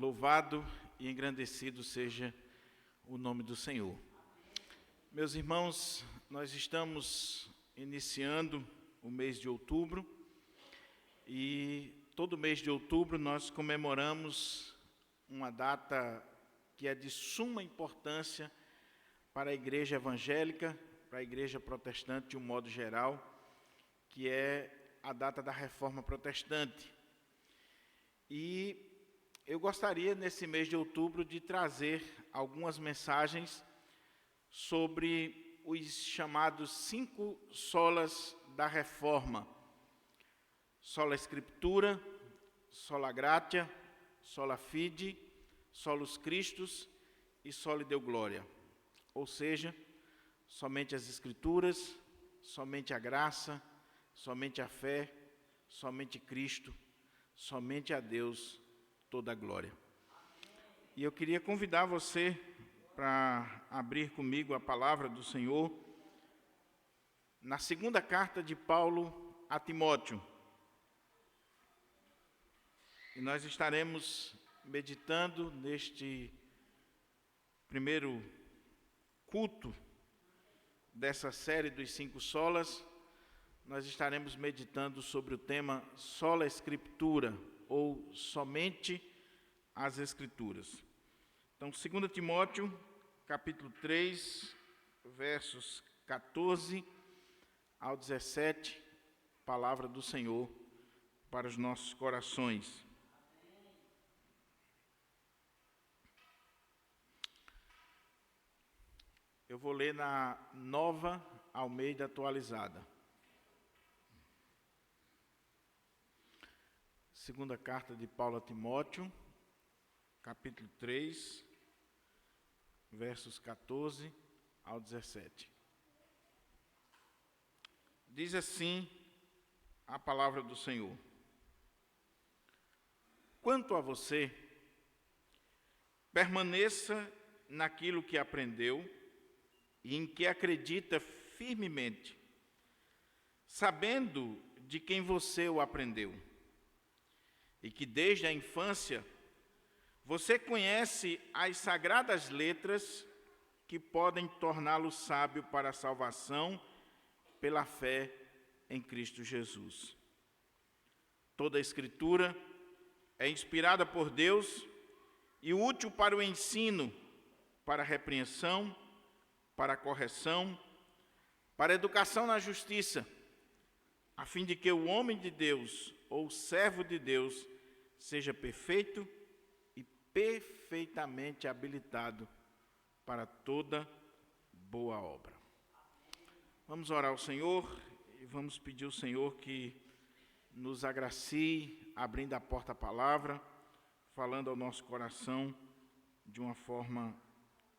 Louvado e engrandecido seja o nome do Senhor. Meus irmãos, nós estamos iniciando o mês de outubro e todo mês de outubro nós comemoramos uma data que é de suma importância para a igreja evangélica, para a igreja protestante de um modo geral, que é a data da Reforma Protestante. E eu gostaria, nesse mês de outubro, de trazer algumas mensagens sobre os chamados 5 solas da Reforma: sola Scriptura, sola Gratia, sola Fide, solus Christus e soli Deo Gloria. Ou seja, somente as Escrituras, somente a graça, somente a fé, somente Cristo, somente a Deus toda a glória. E eu queria convidar você para abrir comigo a palavra do Senhor na segunda carta de Paulo a Timóteo. E nós estaremos meditando neste primeiro culto dessa série dos 5 solas. Nós estaremos meditando sobre o tema sola Scriptura, ou somente as Escrituras. Então, 2 Timóteo, capítulo 3, versos 14 ao 17, palavra do Senhor para os nossos corações. Eu vou ler na Nova Almeida Atualizada. Segunda carta de Paulo a Timóteo, capítulo 3, versos 14 ao 17. Diz assim a palavra do Senhor: quanto a você, permaneça naquilo que aprendeu e em que acredita firmemente, sabendo de quem você o aprendeu, e que desde a infância você conhece as sagradas letras que podem torná-lo sábio para a salvação pela fé em Cristo Jesus. Toda a Escritura é inspirada por Deus e útil para o ensino, para a repreensão, para a correção, para a educação na justiça, a fim de que o homem de Deus, ou servo de Deus, seja perfeito e perfeitamente habilitado para toda boa obra. Vamos orar ao Senhor e vamos pedir ao Senhor que nos agracie, abrindo a porta à palavra, falando ao nosso coração de uma forma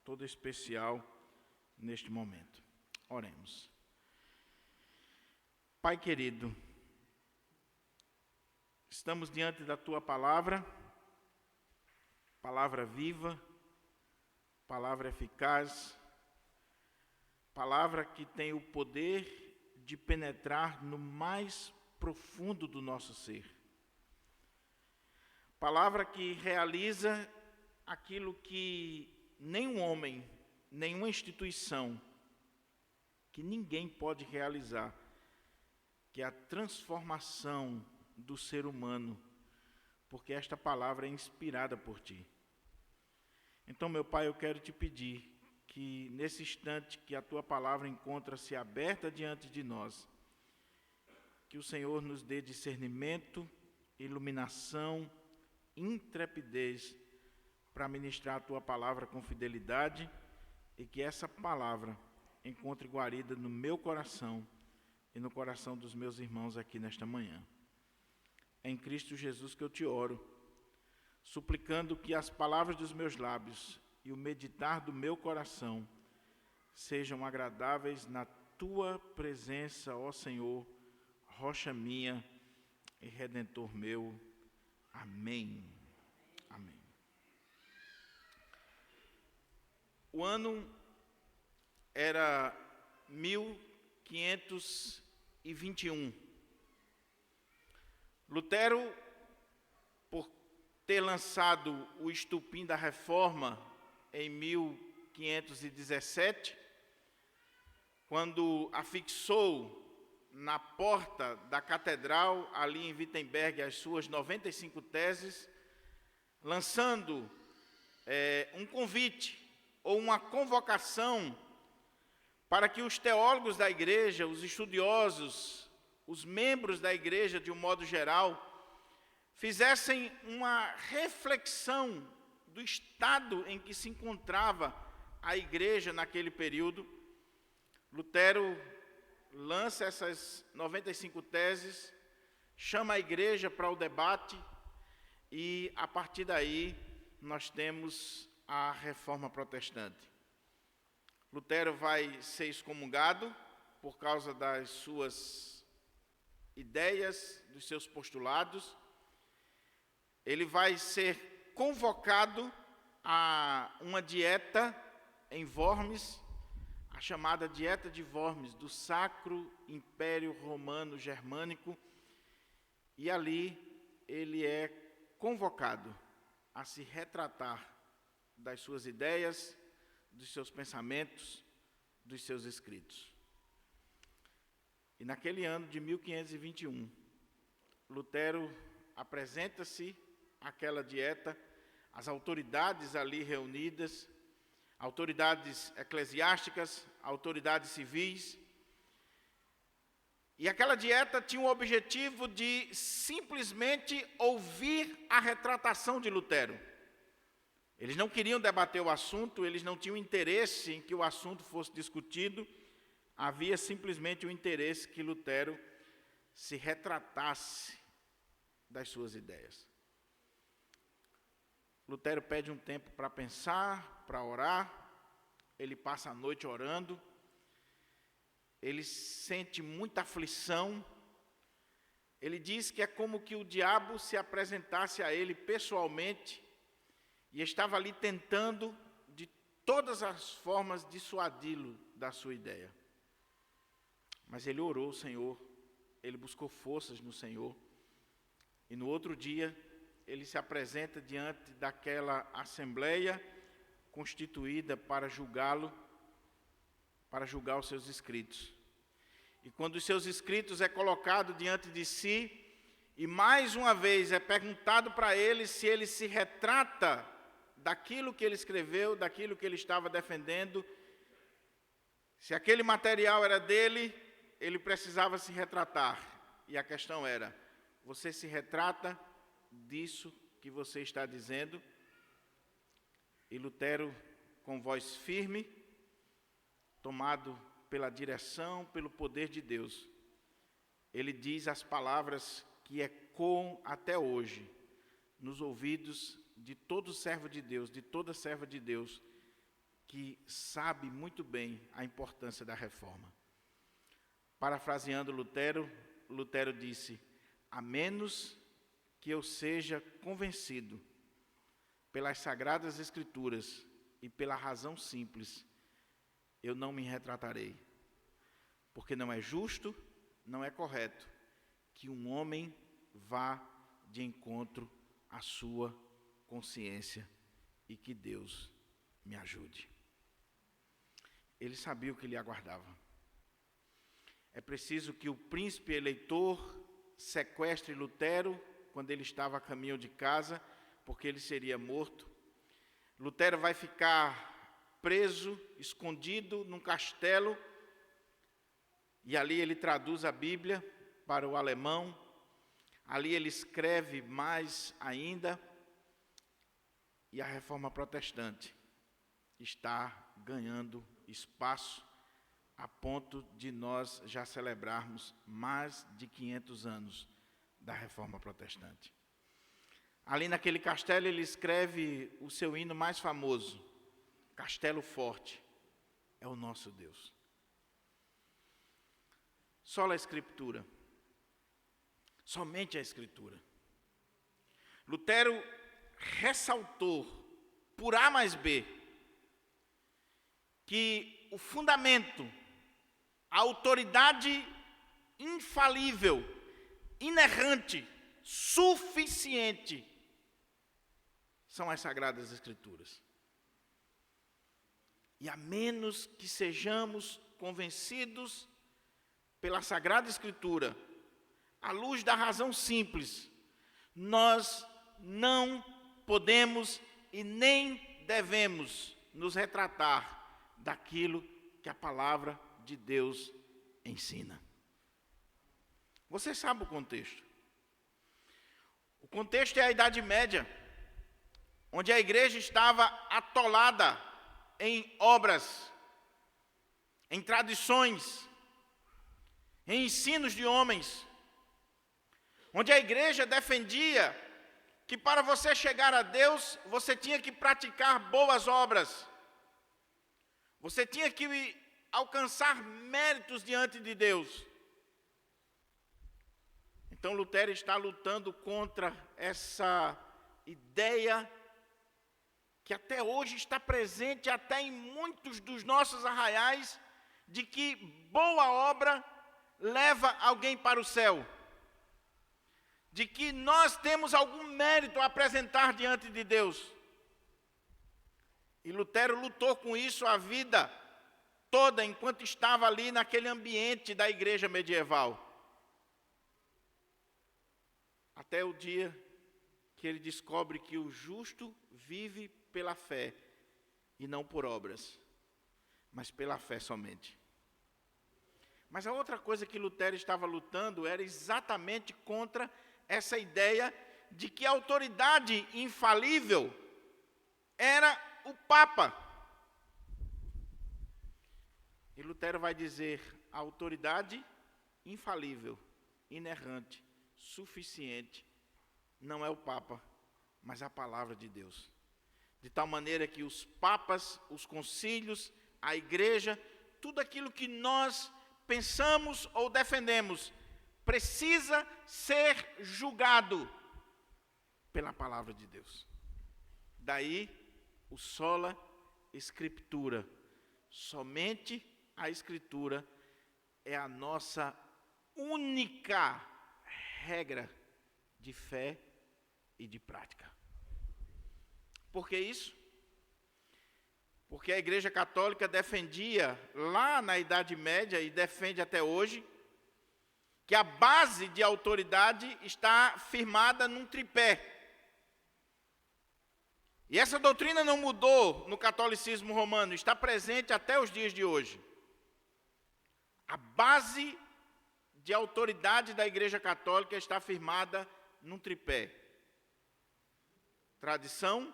toda especial neste momento. Oremos. Pai querido, estamos diante da Tua palavra, palavra viva, palavra eficaz, palavra que tem o poder de penetrar no mais profundo do nosso ser. Palavra que realiza aquilo que nenhum homem, nenhuma instituição, que ninguém pode realizar, que é a transformação do ser humano, porque esta palavra é inspirada por Ti. Então, meu Pai, eu quero Te pedir que nesse instante que a Tua palavra encontra-se aberta diante de nós, que o Senhor nos dê discernimento, iluminação, intrepidez para ministrar a Tua palavra com fidelidade e que essa palavra encontre guarida no meu coração e no coração dos meus irmãos aqui nesta manhã. É em Cristo Jesus que eu Te oro, suplicando que as palavras dos meus lábios e o meditar do meu coração sejam agradáveis na Tua presença, ó Senhor, rocha minha e Redentor meu. Amém. Amém. O ano era 1521. Lutero, por ter lançado o estupim da reforma em 1517, quando afixou na porta da catedral, ali em Wittenberg, as suas 95 teses, lançando um convite ou uma convocação para que os teólogos da igreja, os estudiosos, os membros da igreja de um modo geral, fizessem uma reflexão do estado em que se encontrava a igreja naquele período. Lutero lança essas 95 teses, chama a igreja para o debate e, a partir daí, nós temos a Reforma Protestante. Lutero vai ser excomungado por causa das suas ideias, dos seus postulados. Ele vai ser convocado a uma dieta em Worms, a chamada Dieta de Worms, do Sacro Império Romano Germânico, e ali ele é convocado a se retratar das suas ideias, dos seus pensamentos, dos seus escritos. E naquele ano de 1521, Lutero apresenta-se àquela dieta, as autoridades ali reunidas, autoridades eclesiásticas, autoridades civis. E aquela dieta tinha o objetivo de simplesmente ouvir a retratação de Lutero. Eles não queriam debater o assunto, eles não tinham interesse em que o assunto fosse discutido, havia simplesmente o interesse que Lutero se retratasse das suas ideias. Lutero pede um tempo para pensar, para orar, ele passa a noite orando, ele sente muita aflição, ele diz que é como que o diabo se apresentasse a ele pessoalmente e estava ali tentando de todas as formas dissuadi-lo da sua ideia. Mas ele orou ao Senhor, ele buscou forças no Senhor, e no outro dia ele se apresenta diante daquela assembleia constituída para julgá-lo, para julgar os seus escritos. E quando os seus escritos é colocado diante de si, e mais uma vez é perguntado para ele se ele se retrata daquilo que ele escreveu, daquilo que ele estava defendendo, se aquele material era dele, ele precisava se retratar. E a questão era: você se retrata disso que você está dizendo? E Lutero, com voz firme, tomado pela direção, pelo poder de Deus, ele diz as palavras que ecoam até hoje nos ouvidos de todo servo de Deus, de toda serva de Deus, que sabe muito bem a importância da reforma. Parafraseando Lutero, Lutero disse: a menos que eu seja convencido pelas Sagradas Escrituras e pela razão simples, eu não me retratarei, porque não é justo, não é correto que um homem vá de encontro à sua consciência e que Deus me ajude. Ele sabia o que lhe aguardava. É preciso que o príncipe eleitor sequestre Lutero quando ele estava a caminho de casa, porque ele seria morto. Lutero vai ficar preso, escondido num castelo, e ali ele traduz a Bíblia para o alemão, ali ele escreve mais ainda, e a Reforma Protestante está ganhando espaço a ponto de nós já celebrarmos mais de 500 anos da Reforma Protestante. Ali naquele castelo ele escreve o seu hino mais famoso: Castelo Forte é o nosso Deus. Só a Escritura, somente a Escritura. Lutero ressaltou, por A mais B, que o fundamento, a autoridade infalível, inerrante, suficiente são as Sagradas Escrituras. E a menos que sejamos convencidos pela Sagrada Escritura, à luz da razão simples, nós não podemos e nem devemos nos retratar daquilo que a palavra de Deus ensina. Você sabe o contexto. O contexto é a Idade Média, onde a igreja estava atolada em obras, em tradições, em ensinos de homens, onde a igreja defendia que para você chegar a Deus, você tinha que praticar boas obras, você tinha que alcançar méritos diante de Deus. Então Lutero está lutando contra essa ideia que até hoje está presente até em muitos dos nossos arraiais, de que boa obra leva alguém para o céu, de que nós temos algum mérito a apresentar diante de Deus. E Lutero lutou com isso a vida toda, enquanto estava ali naquele ambiente da igreja medieval. Até o dia que ele descobre que o justo vive pela fé, e não por obras, mas pela fé somente. Mas a outra coisa que Lutero estava lutando era exatamente contra essa ideia de que a autoridade infalível era o Papa. E Lutero vai dizer: a autoridade infalível, inerrante, suficiente, não é o Papa, mas a palavra de Deus. De tal maneira que os papas, os concílios, a igreja, tudo aquilo que nós pensamos ou defendemos, precisa ser julgado pela palavra de Deus. Daí o sola Scriptura. Somente a Escritura é a nossa única regra de fé e de prática. Por que isso? Porque a Igreja Católica defendia lá na Idade Média e defende até hoje que a base de autoridade está firmada num tripé. E essa doutrina não mudou no catolicismo romano, está presente até os dias de hoje. A base de autoridade da Igreja Católica está firmada num tripé: tradição,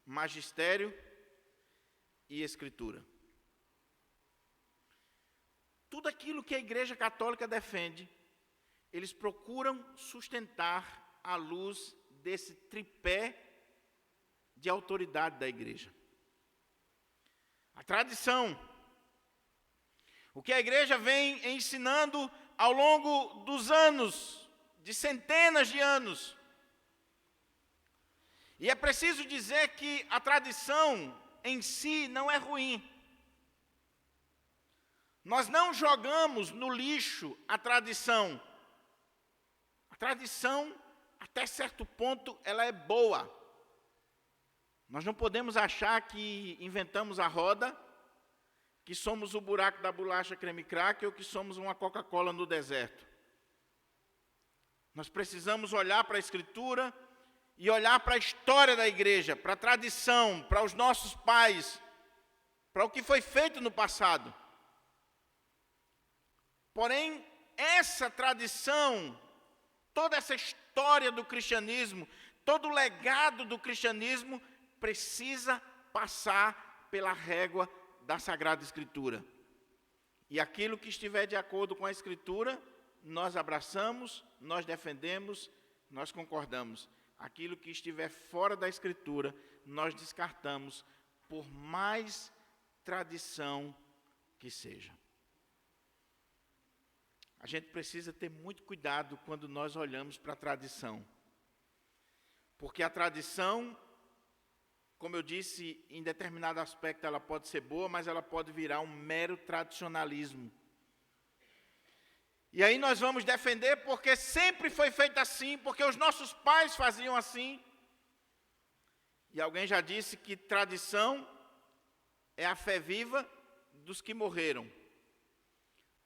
magistério e Escritura. Tudo aquilo que a Igreja Católica defende, eles procuram sustentar à luz desse tripé de autoridade da Igreja. A tradição, o que a Igreja vem ensinando ao longo dos anos, de centenas de anos. E é preciso dizer que a tradição em si não é ruim. Nós não jogamos no lixo a tradição. A tradição, até certo ponto, ela é boa. Nós não podemos achar que inventamos a roda, que somos o buraco da bolacha creme cracker ou que somos uma Coca-Cola no deserto. Nós precisamos olhar para a Escritura e olhar para a história da igreja, para a tradição, para os nossos pais, para o que foi feito no passado. Porém, essa tradição, toda essa história do cristianismo, todo o legado do cristianismo precisa passar pela régua da Sagrada Escritura. E aquilo que estiver de acordo com a Escritura, nós abraçamos, nós defendemos, nós concordamos. Aquilo que estiver fora da Escritura, nós descartamos, por mais tradição que seja. A gente precisa ter muito cuidado quando nós olhamos para a tradição. Porque a tradição, como eu disse, em determinado aspecto ela pode ser boa, mas ela pode virar um mero tradicionalismo. E aí nós vamos defender porque sempre foi feito assim, porque os nossos pais faziam assim. E alguém já disse que tradição é a fé viva dos que morreram.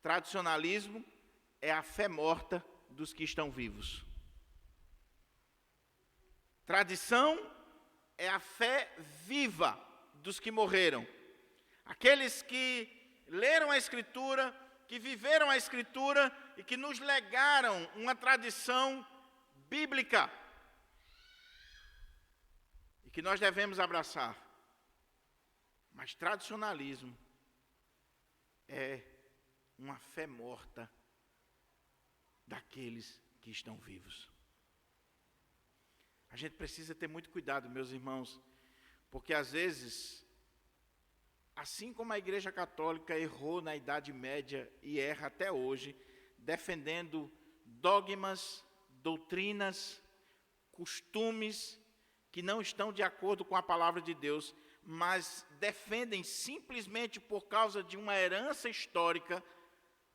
Tradicionalismo é a fé morta dos que estão vivos. Tradição é a fé viva dos que morreram. Aqueles que leram a Escritura, que viveram a Escritura e que nos legaram uma tradição bíblica e que nós devemos abraçar. Mas tradicionalismo é uma fé morta daqueles que estão vivos. A gente precisa ter muito cuidado, meus irmãos, porque às vezes, assim como a Igreja Católica errou na Idade Média e erra até hoje, defendendo dogmas, doutrinas, costumes que não estão de acordo com a palavra de Deus, mas defendem simplesmente por causa de uma herança histórica,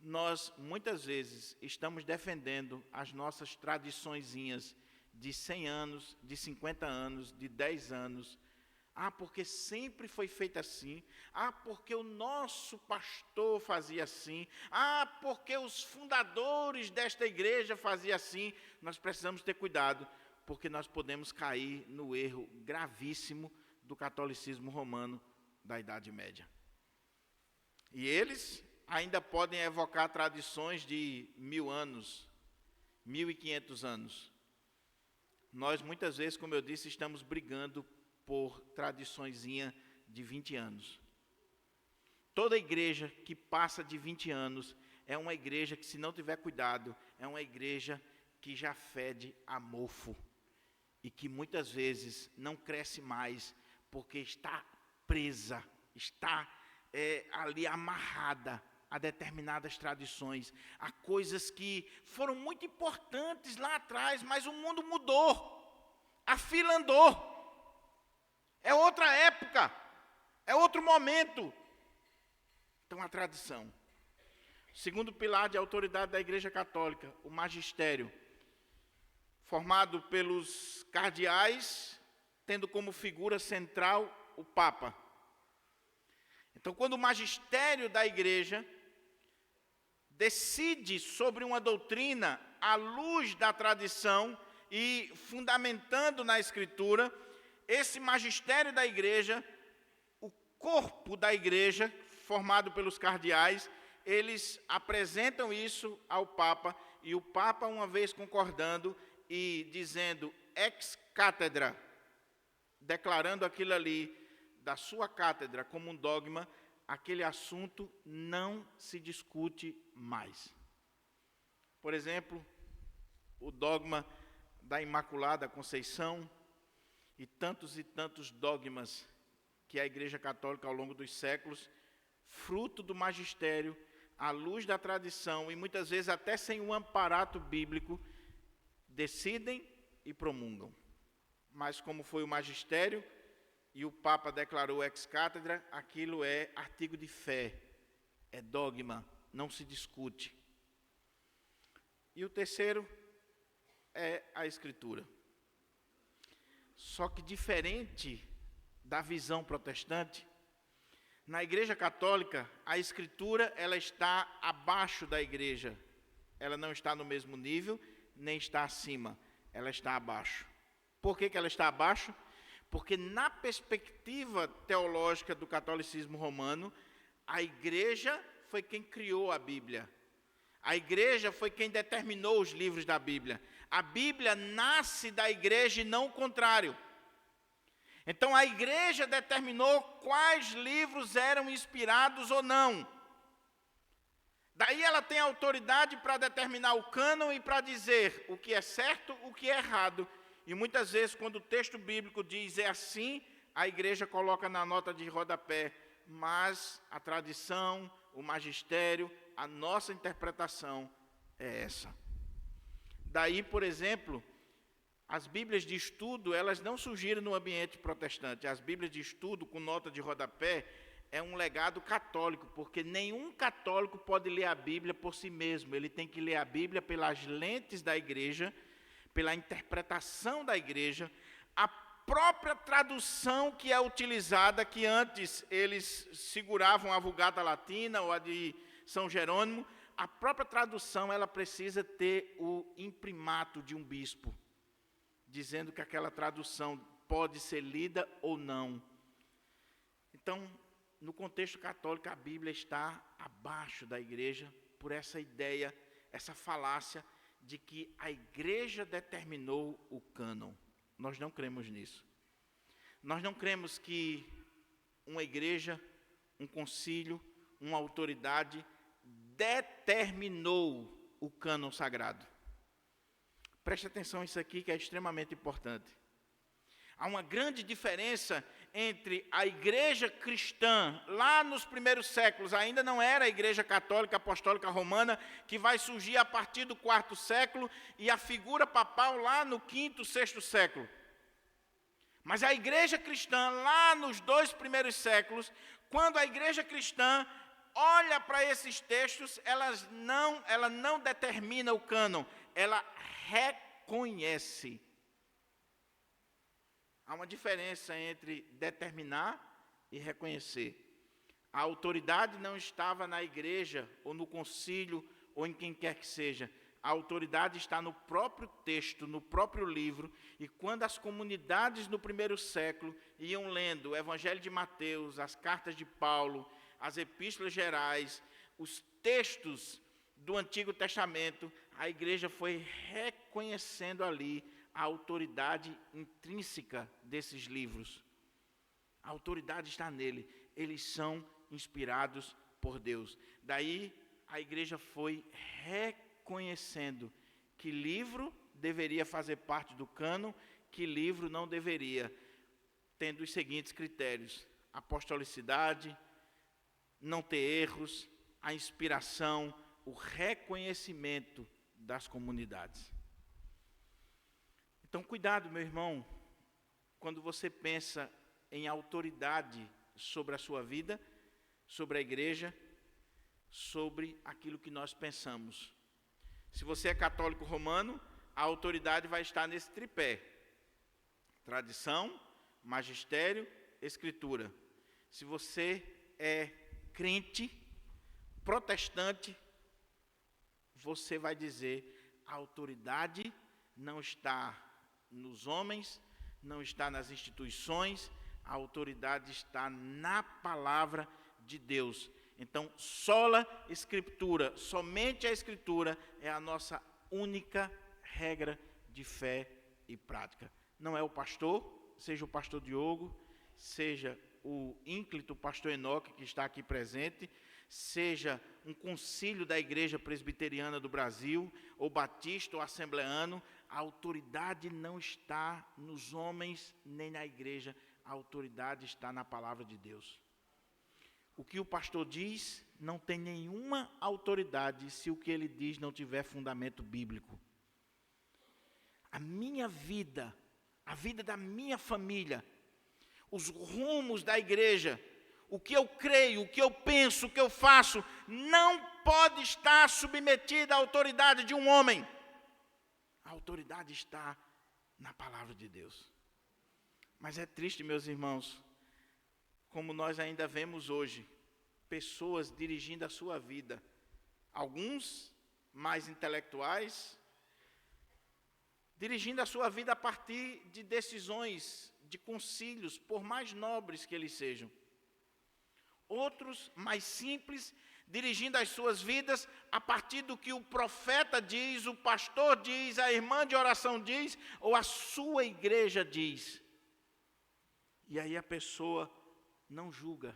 nós muitas vezes estamos defendendo as nossas tradiçõezinhas de 100 anos, de 50 anos, de 10 anos. Porque sempre foi feito assim. Porque o nosso pastor fazia assim. Porque os fundadores desta igreja faziam assim. Nós precisamos ter cuidado, porque nós podemos cair no erro gravíssimo do catolicismo romano da Idade Média. E eles ainda podem evocar tradições de 1000 anos, 1500 anos. Nós, muitas vezes, como eu disse, estamos brigando por tradiçõezinha de 20 anos. Toda igreja que passa de 20 anos é uma igreja que, se não tiver cuidado, é uma igreja que já fede a mofo e que muitas vezes não cresce mais porque está presa, está ali amarrada a determinadas tradições, a coisas que foram muito importantes lá atrás, mas o mundo mudou, a fila andou. É outra época, é outro momento. Então, a tradição. Segundo pilar de autoridade da Igreja Católica, o magistério, formado pelos cardeais, tendo como figura central o Papa. Então, quando o magistério da Igreja decide sobre uma doutrina à luz da tradição e fundamentando na Escritura, esse magistério da igreja, o corpo da igreja, formado pelos cardeais, eles apresentam isso ao Papa, e o Papa, uma vez concordando e dizendo ex cátedra, declarando aquilo ali da sua cátedra como um dogma, aquele assunto não se discute mais. Por exemplo, o dogma da Imaculada Conceição, e tantos dogmas que a Igreja Católica, ao longo dos séculos, fruto do magistério, à luz da tradição, e muitas vezes até sem um amparato bíblico, decidem e promulgam. Mas como foi o magistério, e o Papa declarou ex cátedra, aquilo é artigo de fé, é dogma, não se discute. E o terceiro é a Escritura. Só que diferente da visão protestante, na Igreja Católica, a Escritura ela está abaixo da Igreja. Ela não está no mesmo nível, nem está acima. Ela está abaixo. Por que ela está abaixo? Porque na perspectiva teológica do catolicismo romano, a Igreja foi quem criou a Bíblia. A Igreja foi quem determinou os livros da Bíblia. A Bíblia nasce da Igreja e não o contrário. Então a Igreja determinou quais livros eram inspirados ou não. Daí ela tem autoridade para determinar o cânon e para dizer o que é certo, o que é errado. E muitas vezes, quando o texto bíblico diz é assim, a Igreja coloca na nota de rodapé. Mas a tradição, o magistério, a nossa interpretação é essa. Daí, por exemplo, as Bíblias de estudo, elas não surgiram no ambiente protestante. As Bíblias de estudo com nota de rodapé é um legado católico, porque nenhum católico pode ler a Bíblia por si mesmo. Ele tem que ler a Bíblia pelas lentes da igreja, pela interpretação da igreja, a própria tradução que é utilizada, que antes eles seguravam a Vulgata Latina ou a de São Jerônimo, a própria tradução ela precisa ter o imprimato de um bispo, dizendo que aquela tradução pode ser lida ou não. Então, no contexto católico, a Bíblia está abaixo da igreja por essa ideia, essa falácia de que a igreja determinou o cânon. Nós não cremos nisso. Nós não cremos que uma igreja, um concílio, uma autoridade determinou o cânon sagrado. Preste atenção nisso aqui que é extremamente importante. Há uma grande diferença entre a igreja cristã, lá nos primeiros séculos, ainda não era a igreja católica apostólica romana, que vai surgir a partir do 4º século, e a figura papal lá no 5º, 6º século. Mas a igreja cristã, lá nos 2 primeiros séculos, quando a igreja cristã olha para esses textos, ela não determina o cânon, ela reconhece. Há uma diferença entre determinar e reconhecer. A autoridade não estava na igreja, ou no concílio, ou em quem quer que seja. A autoridade está no próprio texto, no próprio livro, e quando as comunidades no 1º século iam lendo o Evangelho de Mateus, as cartas de Paulo, as epístolas gerais, os textos do Antigo Testamento, a igreja foi reconhecendo ali a autoridade intrínseca desses livros. A autoridade está nele, eles são inspirados por Deus. Daí a igreja foi reconhecendo que livro deveria fazer parte do cânon, que livro não deveria, tendo os seguintes critérios: apostolicidade, não ter erros, a inspiração, o reconhecimento das comunidades. Então, cuidado, meu irmão, quando você pensa em autoridade sobre a sua vida, sobre a igreja, sobre aquilo que nós pensamos. Se você é católico romano, a autoridade vai estar nesse tripé: tradição, magistério, escritura. Se você é crente, protestante, você vai dizer: a autoridade não está nos homens, não está nas instituições, a autoridade está na palavra de Deus. Então, sola escritura, somente a escritura é a nossa única regra de fé e prática. Não é o pastor, seja o pastor Diogo, seja o ínclito pastor Enoque, que está aqui presente, seja um concílio da Igreja Presbiteriana do Brasil, ou batista ou assembleano, a autoridade não está nos homens nem na igreja, a autoridade está na palavra de Deus. O que o pastor diz não tem nenhuma autoridade se o que ele diz não tiver fundamento bíblico. A minha vida, a vida da minha família, os rumos da igreja, o que eu creio, o que eu penso, o que eu faço, não pode estar submetido à autoridade de um homem. A autoridade está na palavra de Deus. Mas é triste, meus irmãos, como nós ainda vemos hoje, pessoas dirigindo a sua vida, alguns mais intelectuais, dirigindo a sua vida a partir de decisões, de concílios, por mais nobres que eles sejam. Outros, mais simples, dirigindo as suas vidas a partir do que o profeta diz, o pastor diz, a irmã de oração diz, ou a sua igreja diz. E aí a pessoa não julga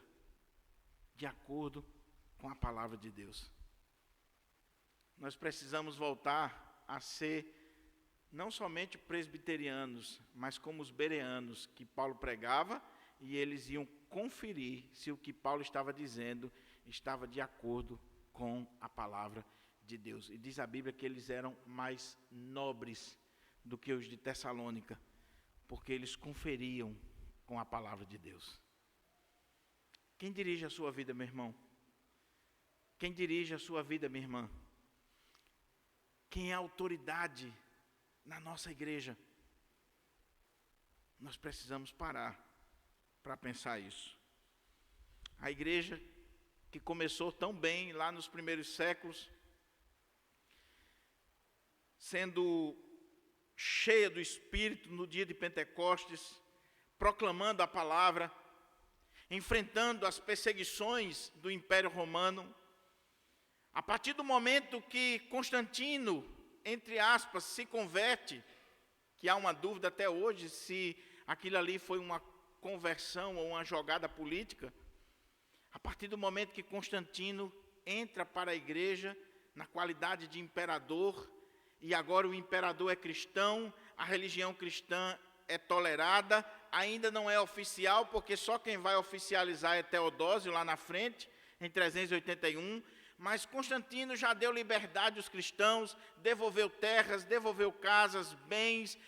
de acordo com a palavra de Deus. Nós precisamos voltar a ser não somente presbiterianos, mas como os bereanos, que Paulo pregava, e eles iam conferir se o que Paulo estava dizendo estava de acordo com a palavra de Deus. E diz a Bíblia que eles eram mais nobres do que os de Tessalônica, porque eles conferiam com a palavra de Deus. Quem dirige a sua vida, meu irmão? Quem dirige a sua vida, minha irmã? Quem é a autoridade na nossa igreja? Nós precisamos parar para pensar isso. A igreja que começou tão bem lá nos primeiros séculos, sendo cheia do Espírito no dia de Pentecostes, proclamando a palavra, enfrentando as perseguições do Império Romano. A partir do momento que Constantino, entre aspas, se converte, que há uma dúvida até hoje se aquilo ali foi uma conversão ou uma jogada política, a partir do momento que Constantino entra para a igreja na qualidade de imperador, e agora o imperador é cristão, a religião cristã é tolerada, ainda não é oficial, porque só quem vai oficializar é Teodósio lá na frente, em 381, mas Constantino já deu liberdade aos cristãos, devolveu terras, devolveu casas, bens,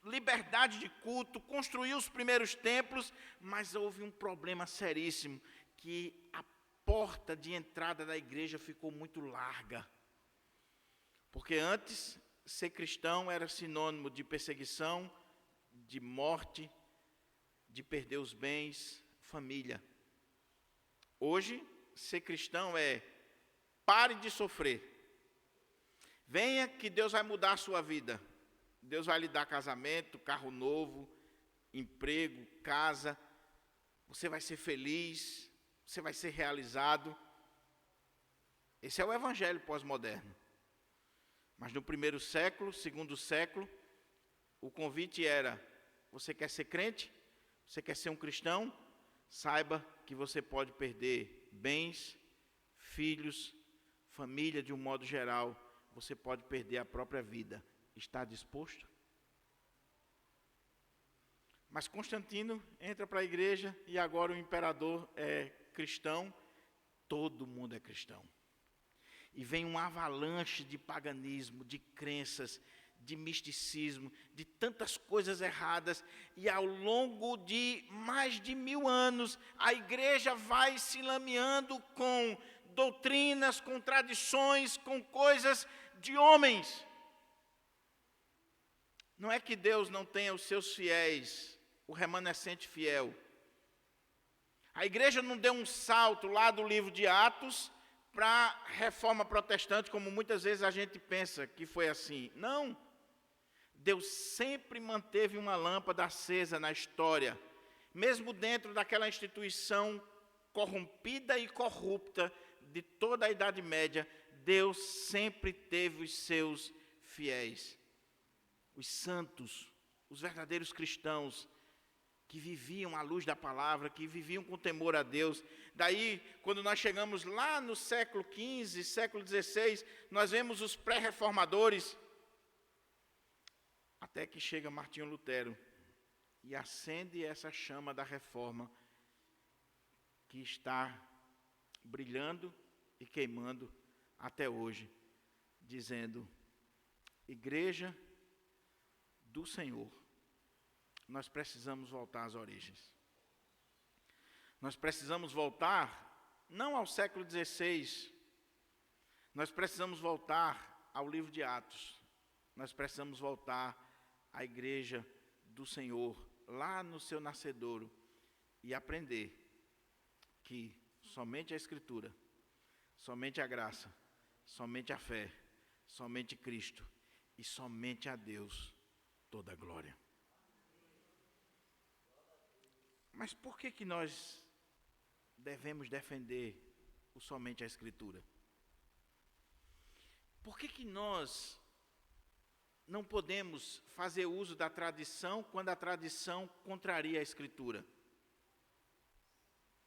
liberdade de culto, construiu os primeiros templos, mas houve um problema seríssimo, que a porta de entrada da igreja ficou muito larga. Porque antes, ser cristão era sinônimo de perseguição, de morte, de perder os bens, família. Hoje, ser cristão é: pare de sofrer. Venha que Deus vai mudar a sua vida. Deus vai lhe dar casamento, carro novo, emprego, casa. Você vai ser feliz, você vai ser realizado. Esse é o evangelho pós-moderno. Mas no primeiro século, segundo século, o convite era: você quer ser crente? Você quer ser um cristão? Saiba que você pode perder bens, filhos, família de um modo geral. Você pode perder a própria vida. Está disposto? Mas Constantino entra para a igreja e agora o imperador é cristão. Todo mundo é cristão. E vem uma avalanche de paganismo, de crenças, de misticismo, de tantas coisas erradas. E ao longo de mais de 1000 anos, a igreja vai se lameando com doutrinas, com tradições, com coisas de homens. Não é que Deus não tenha os seus fiéis, o remanescente fiel. A igreja não deu um salto lá do livro de Atos para a reforma protestante, como muitas vezes a gente pensa que foi assim. Não. Deus sempre manteve uma lâmpada acesa na história, mesmo dentro daquela instituição corrompida e corrupta de toda a Idade Média. Deus sempre teve os seus fiéis, os santos, os verdadeiros cristãos, que viviam à luz da palavra, que viviam com temor a Deus. Daí, quando nós chegamos lá no século XV, século XVI, nós vemos os pré-reformadores, até que chega Martinho Lutero e acende essa chama da reforma, que está brilhando e queimando até hoje, dizendo: Igreja do Senhor, nós precisamos voltar às origens. Nós precisamos voltar, não ao século XVI, nós precisamos voltar ao livro de Atos. Nós precisamos voltar à igreja do Senhor, lá no seu nascedouro, e aprender que somente a Escritura, somente a graça, somente a fé, somente Cristo e somente a Deus toda a glória. Mas por que nós devemos defender o somente a Escritura? Por que nós não podemos fazer uso da tradição quando a tradição contraria a Escritura?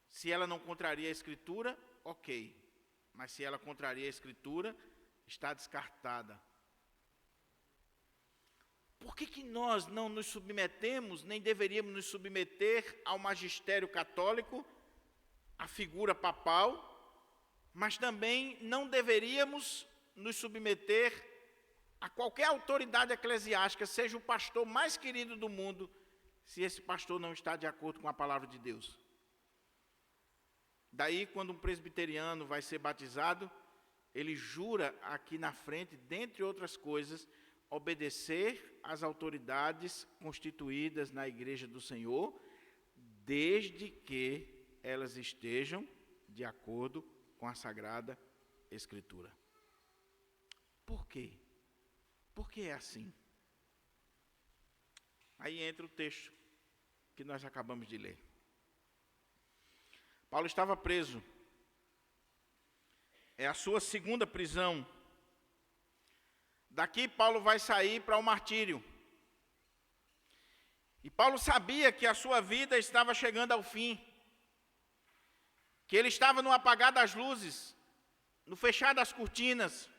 Se ela não contraria a Escritura, ok. Mas se ela contraria a Escritura, está descartada. Por que nós não nos submetemos, nem deveríamos nos submeter ao magistério católico, à figura papal, mas também não deveríamos nos submeter a qualquer autoridade eclesiástica, seja o pastor mais querido do mundo, se esse pastor não está de acordo com a palavra de Deus? Daí, quando um presbiteriano vai ser batizado, ele jura aqui na frente, dentre outras coisas, obedecer às autoridades constituídas na Igreja do Senhor, desde que elas estejam de acordo com a Sagrada Escritura. Por quê? Por que é assim? Aí entra o texto que nós acabamos de ler. Paulo estava preso. É a sua segunda prisão. Daqui Paulo vai sair para o martírio. E Paulo sabia que a sua vida estava chegando ao fim. Que ele estava no apagar das luzes, no fechar das cortinas.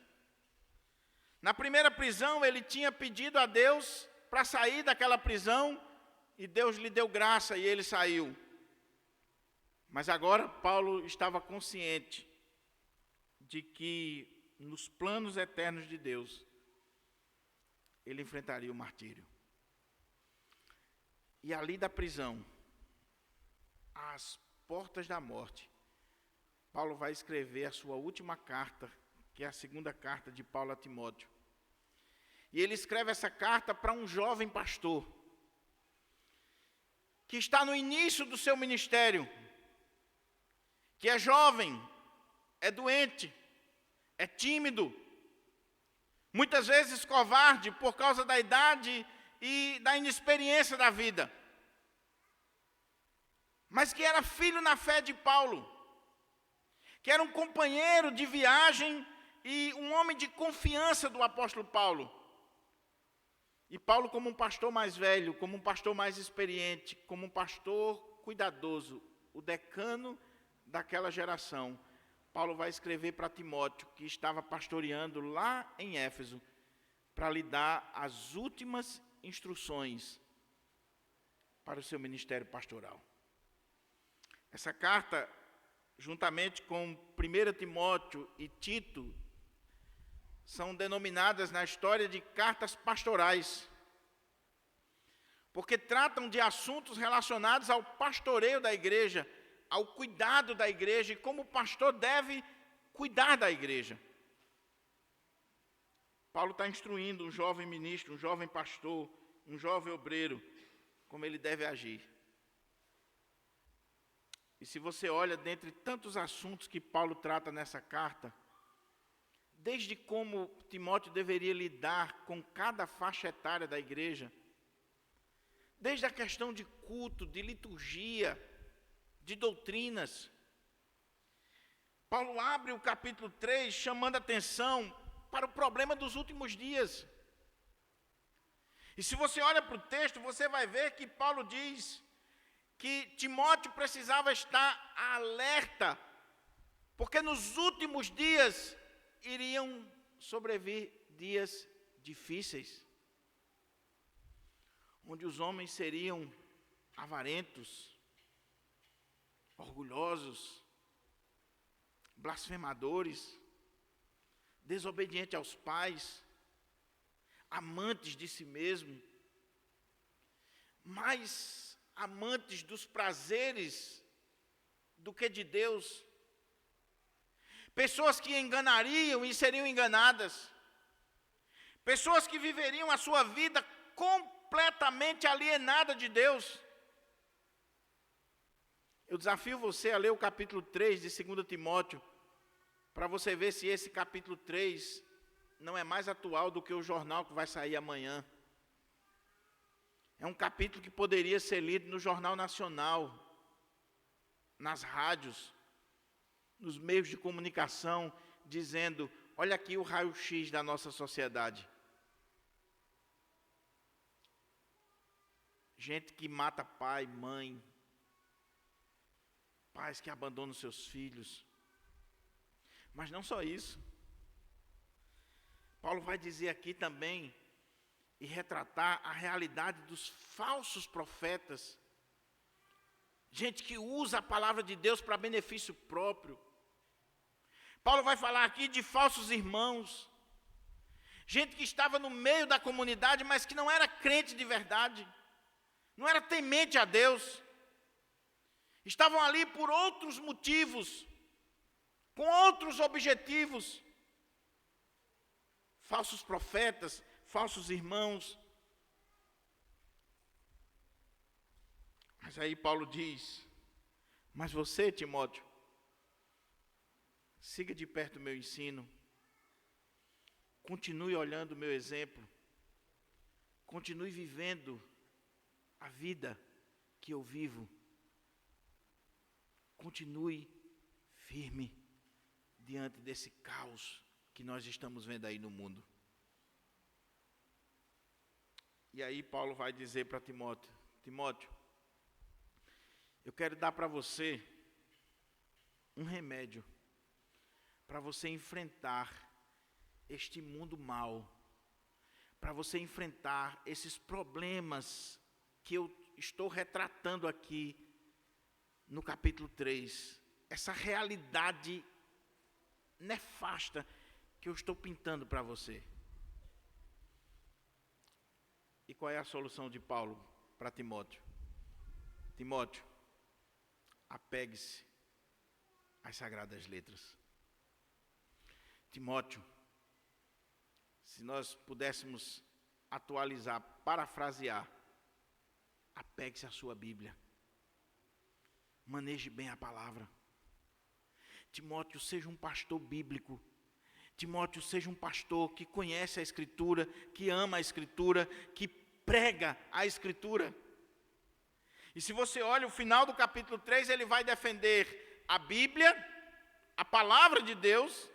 Na primeira prisão ele tinha pedido a Deus para sair daquela prisão e Deus lhe deu graça e ele saiu. Mas agora Paulo estava consciente de que nos planos eternos de Deus ele enfrentaria o martírio. E ali da prisão, às portas da morte, Paulo vai escrever a sua última carta, que é a segunda carta de Paulo a Timóteo. E ele escreve essa carta para um jovem pastor, que está no início do seu ministério, que é jovem, é doente, é tímido, muitas vezes covarde por causa da idade e da inexperiência da vida, mas que era filho na fé de Paulo, que era um companheiro de viagem e um homem de confiança do apóstolo Paulo. E Paulo, como um pastor mais velho, como um pastor mais experiente, como um pastor cuidadoso, o decano daquela geração, Paulo vai escrever para Timóteo, que estava pastoreando lá em Éfeso, para lhe dar as últimas instruções para o seu ministério pastoral. Essa carta, juntamente com 1 Timóteo e Tito, são denominadas na história de cartas pastorais, porque tratam de assuntos relacionados ao pastoreio da igreja, ao cuidado da igreja e como o pastor deve cuidar da igreja. Paulo está instruindo um jovem ministro, um jovem pastor, um jovem obreiro, como ele deve agir. E se você olha dentre tantos assuntos que Paulo trata nessa carta, desde como Timóteo deveria lidar com cada faixa etária da igreja, desde a questão de culto, de liturgia, de doutrinas. Paulo abre o capítulo 3 chamando atenção para o problema dos últimos dias. E se você olha para o texto, você vai ver que Paulo diz que Timóteo precisava estar alerta, porque nos últimos dias iriam sobrevir dias difíceis, onde os homens seriam avarentos, orgulhosos, blasfemadores, desobedientes aos pais, amantes de si mesmo, mais amantes dos prazeres do que de Deus, pessoas que enganariam e seriam enganadas, pessoas que viveriam a sua vida completamente alienada de Deus. Eu desafio você a ler o capítulo 3 de 2 Timóteo, para você ver se esse capítulo 3 não é mais atual do que o jornal que vai sair amanhã. É um capítulo que poderia ser lido no Jornal Nacional, nas rádios, nos meios de comunicação, dizendo: olha aqui o raio-x da nossa sociedade. Gente que mata pai, mãe, pais que abandonam seus filhos. Mas não só isso. Paulo vai dizer aqui também e retratar a realidade dos falsos profetas. Gente que usa a palavra de Deus para benefício próprio. Paulo vai falar aqui de falsos irmãos. Gente que estava no meio da comunidade, mas que não era crente de verdade. Não era temente a Deus. Estavam ali por outros motivos, com outros objetivos. Falsos profetas, falsos irmãos. Mas aí Paulo diz: mas você, Timóteo, siga de perto o meu ensino, continue olhando o meu exemplo, continue vivendo a vida que eu vivo, continue firme diante desse caos que nós estamos vendo aí no mundo. E aí Paulo vai dizer para Timóteo: Timóteo, eu quero dar para você um remédio para você enfrentar este mundo mau, para você enfrentar esses problemas que eu estou retratando aqui no capítulo 3, essa realidade nefasta que eu estou pintando para você. E qual é a solução de Paulo para Timóteo? Timóteo, apegue-se às Sagradas Letras. Timóteo, se nós pudéssemos atualizar, parafrasear, apegue-se à sua Bíblia. Maneje bem a palavra. Timóteo, seja um pastor bíblico. Timóteo, seja um pastor que conhece a Escritura, que ama a Escritura, que prega a Escritura. E se você olha o final do capítulo 3, ele vai defender a Bíblia, a palavra de Deus.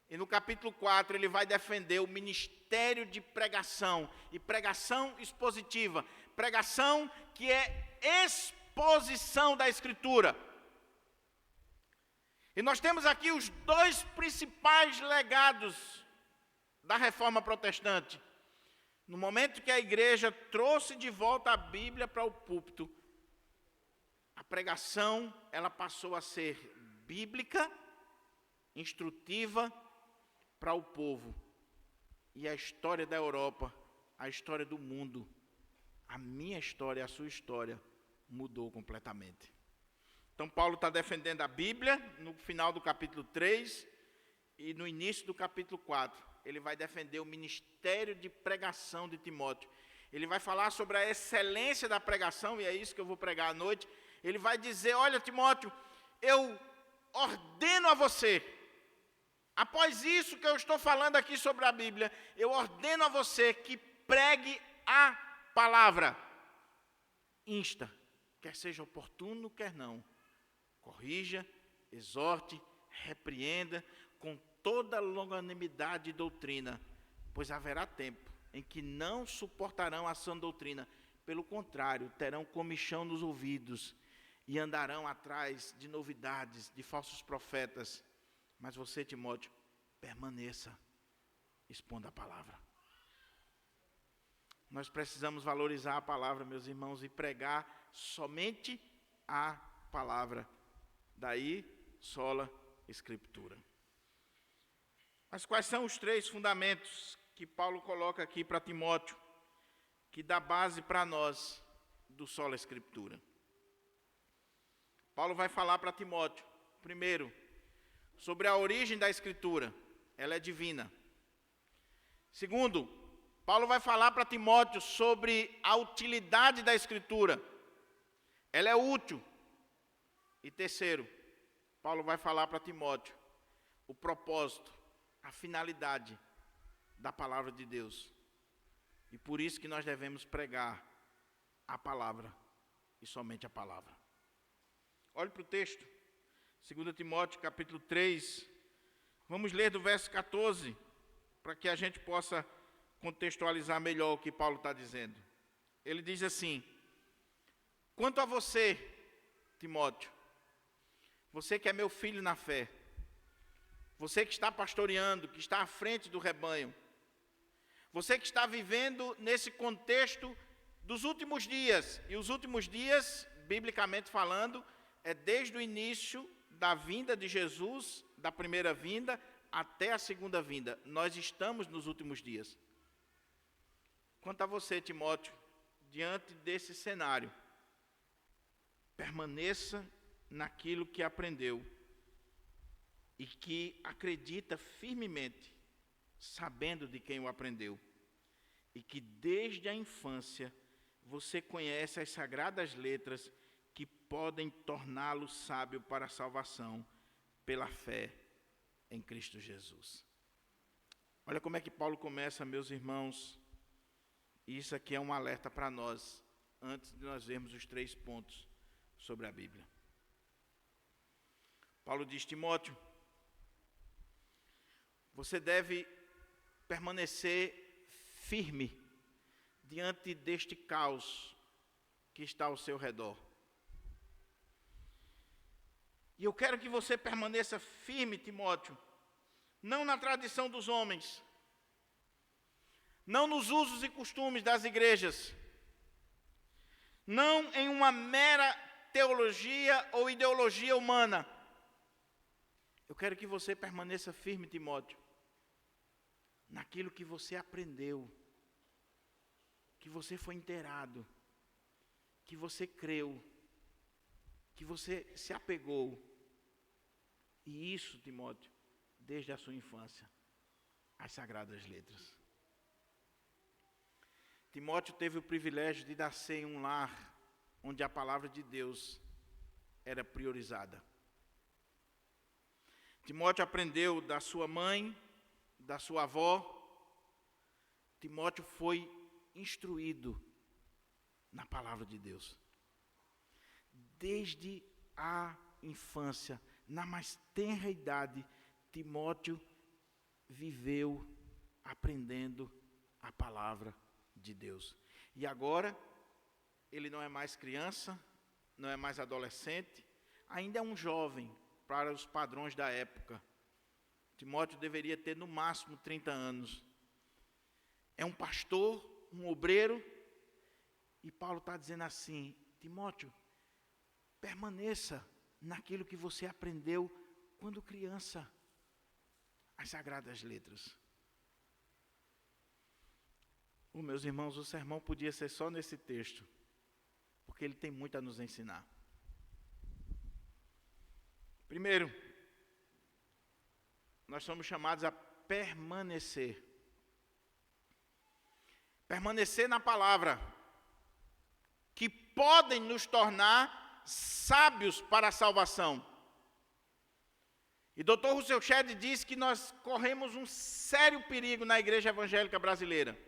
E no capítulo 4 ele vai defender o ministério de pregação, e pregação expositiva, pregação que é exposição da Escritura. E nós temos aqui os dois principais legados da Reforma Protestante. No momento que a igreja trouxe de volta a Bíblia para o púlpito, a pregação ela passou a ser bíblica, instrutiva para o povo. E a história da Europa, a história do mundo, a minha história, a sua história, mudou completamente. Então Paulo está defendendo a Bíblia no final do capítulo 3 e no início do capítulo 4. Ele vai defender o ministério de pregação de Timóteo. Ele vai falar sobre a excelência da pregação, e é isso que eu vou pregar à noite. Ele vai dizer: olha, Timóteo, eu ordeno a você, após isso que eu estou falando aqui sobre a Bíblia, eu ordeno a você que pregue a palavra. Insta, quer seja oportuno, quer não. Corrija, exorte, repreenda com toda longanimidade e doutrina, pois haverá tempo em que não suportarão a sã doutrina, pelo contrário, terão comichão nos ouvidos e andarão atrás de novidades, de falsos profetas. Mas você, Timóteo, permaneça, expondo a palavra. Nós precisamos valorizar a palavra, meus irmãos, e pregar somente a palavra. Daí, sola Escritura. Mas quais são os 3 fundamentos que Paulo coloca aqui para Timóteo, que dá base para nós do sola Escritura? Paulo vai falar para Timóteo, primeiro, sobre a origem da Escritura, ela é divina. Segundo, Paulo vai falar para Timóteo sobre a utilidade da Escritura, ela é útil. E terceiro, Paulo vai falar para Timóteo o propósito, a finalidade da palavra de Deus. E por isso que nós devemos pregar a palavra e somente a palavra. Olhe para o texto, 2 Timóteo capítulo 3, vamos ler do verso 14, para que a gente possa contextualizar melhor o que Paulo está dizendo. Ele diz assim: quanto a você, Timóteo, você que é meu filho na fé, você que está pastoreando, que está à frente do rebanho, você que está vivendo nesse contexto dos últimos dias, e os últimos dias, biblicamente falando, é desde o início da vinda de Jesus, da primeira vinda, até a segunda vinda. Nós estamos nos últimos dias. Quanto a você, Timóteo, diante desse cenário, permaneça naquilo que aprendeu e que acredita firmemente, sabendo de quem o aprendeu. e que desde a infância você conhece as sagradas letras que podem torná-lo sábio para a salvação pela fé em Cristo Jesus. Olha como é que Paulo começa, meus irmãos. Isso aqui é um alerta para nós, antes de nós vermos os 3 pontos sobre a Bíblia. Paulo diz: Timóteo, você deve permanecer firme diante deste caos que está ao seu redor. E eu quero que você permaneça firme, Timóteo, não na tradição dos homens, não nos usos e costumes das igrejas, não em uma mera teologia ou ideologia humana. Eu quero que você permaneça firme, Timóteo, naquilo que você aprendeu, que você foi inteirado, que você creu, que você se apegou. E isso, Timóteo, desde a sua infância, as sagradas letras. Timóteo teve o privilégio de nascer em um lar onde a palavra de Deus era priorizada. Timóteo aprendeu da sua mãe, da sua avó. Timóteo foi instruído na palavra de Deus. Desde a infância, na mais tenra idade, Timóteo viveu aprendendo a palavra de Deus. E agora, ele não é mais criança, não é mais adolescente, ainda é um jovem para os padrões da época. Timóteo deveria ter no máximo 30 anos. É um pastor, um obreiro, e Paulo está dizendo assim: Timóteo, permaneça naquilo que você aprendeu quando criança, as sagradas letras. Meus irmãos, o sermão podia ser só nesse texto, porque ele tem muito a nos ensinar. Primeiro, nós somos chamados a permanecer. Permanecer na palavra, que podem nos tornar sábios para a salvação. E Dr. Rousseau Shedd diz que nós corremos um sério perigo na igreja evangélica brasileira.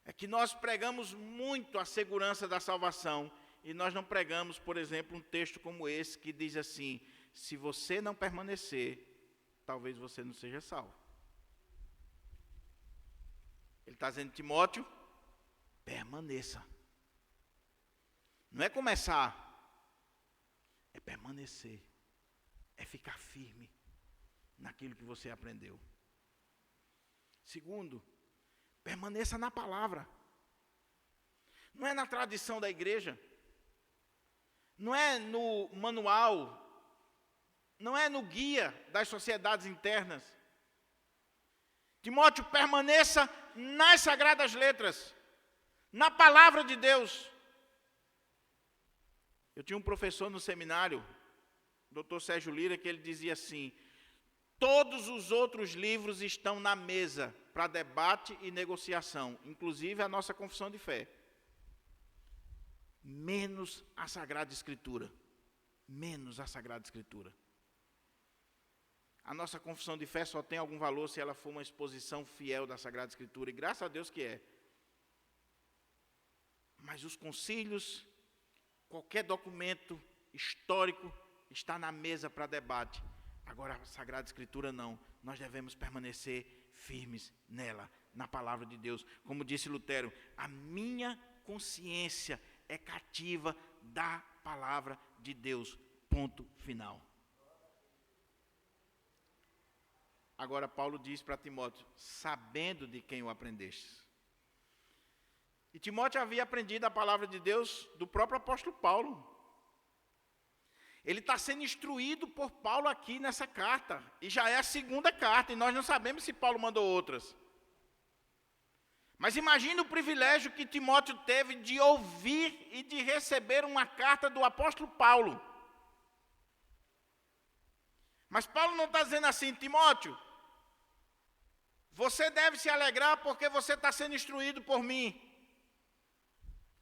É que nós pregamos muito a segurança da salvação e nós não pregamos, por exemplo, um texto como esse que diz assim: se você não permanecer, talvez você não seja salvo. Ele está dizendo: Timóteo, permaneça. Não é começar, é permanecer, é ficar firme naquilo que você aprendeu. Segundo, permaneça na palavra. Não é na tradição da igreja, não é no manual, não é no guia das sociedades internas. Timóteo, permaneça nas sagradas letras, na palavra de Deus. Eu tinha um professor no seminário, Dr. Sérgio Lira, que ele dizia assim: todos os outros livros estão na mesa para debate e negociação, inclusive a nossa confissão de fé, menos a Sagrada Escritura. Menos a Sagrada Escritura. A nossa confissão de fé só tem algum valor se ela for uma exposição fiel da Sagrada Escritura, e graças a Deus que é. Mas os concílios, qualquer documento histórico está na mesa para debate. Agora a Sagrada Escritura não. Nós devemos permanecer firmes nela, na palavra de Deus. Como disse Lutero, a minha consciência é cativa da palavra de Deus. Ponto final. Agora Paulo diz para Timóteo: sabendo de quem o aprendeste. E Timóteo havia aprendido a palavra de Deus do próprio apóstolo Paulo. Ele está sendo instruído por Paulo aqui nessa carta. E já é a segunda carta, e nós não sabemos se Paulo mandou outras. Mas imagine o privilégio que Timóteo teve de ouvir e de receber uma carta do apóstolo Paulo. Mas Paulo não está dizendo assim: Timóteo, Você deve se alegrar porque você está sendo instruído por mim.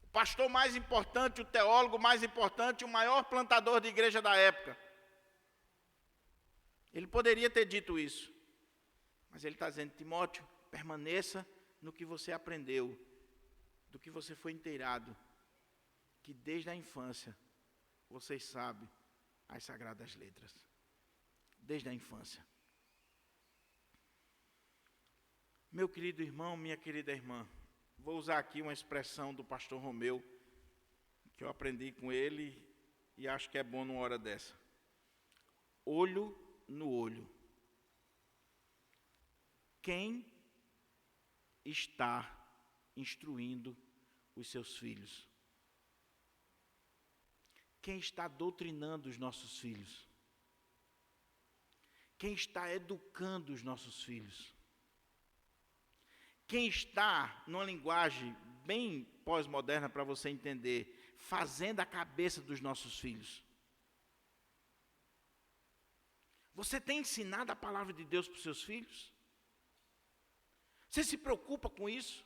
O pastor mais importante, o teólogo mais importante, o maior plantador de igreja da época. Ele poderia ter dito isso. Mas ele está dizendo, Timóteo, permaneça no que você aprendeu, do que você foi inteirado, que desde a infância vocês sabem as sagradas letras. Desde a infância. Meu querido irmão, minha querida irmã, vou usar aqui uma expressão do pastor Romeu, que eu aprendi com ele e acho que é bom numa hora dessa. Olho no olho. Quem está instruindo os seus filhos? Quem está doutrinando os nossos filhos? Quem está educando os nossos filhos? Quem está, numa linguagem bem pós-moderna para você entender, fazendo a cabeça dos nossos filhos? Você tem ensinado a palavra de Deus para os seus filhos? Você se preocupa com isso?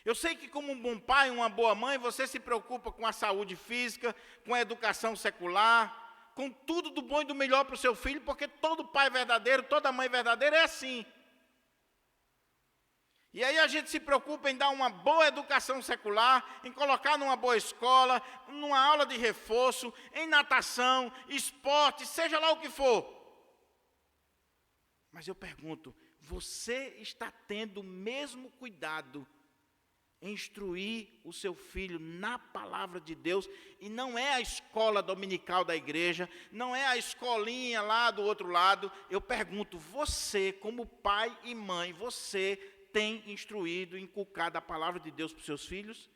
Eu sei que como um bom pai, uma boa mãe, você se preocupa com a saúde física, com a educação secular, com tudo do bom e do melhor para o seu filho, porque todo pai verdadeiro, toda mãe verdadeira é assim. E aí a gente se preocupa em dar uma boa educação secular, em colocar numa boa escola, numa aula de reforço, em natação, esporte, seja lá o que for. Mas eu pergunto, você está tendo o mesmo cuidado em instruir o seu filho na palavra de Deus? E não é a escola dominical da igreja, não é a escolinha lá do outro lado. Eu pergunto, você como pai e mãe, você tem instruído, inculcado a palavra de Deus para os seus filhos?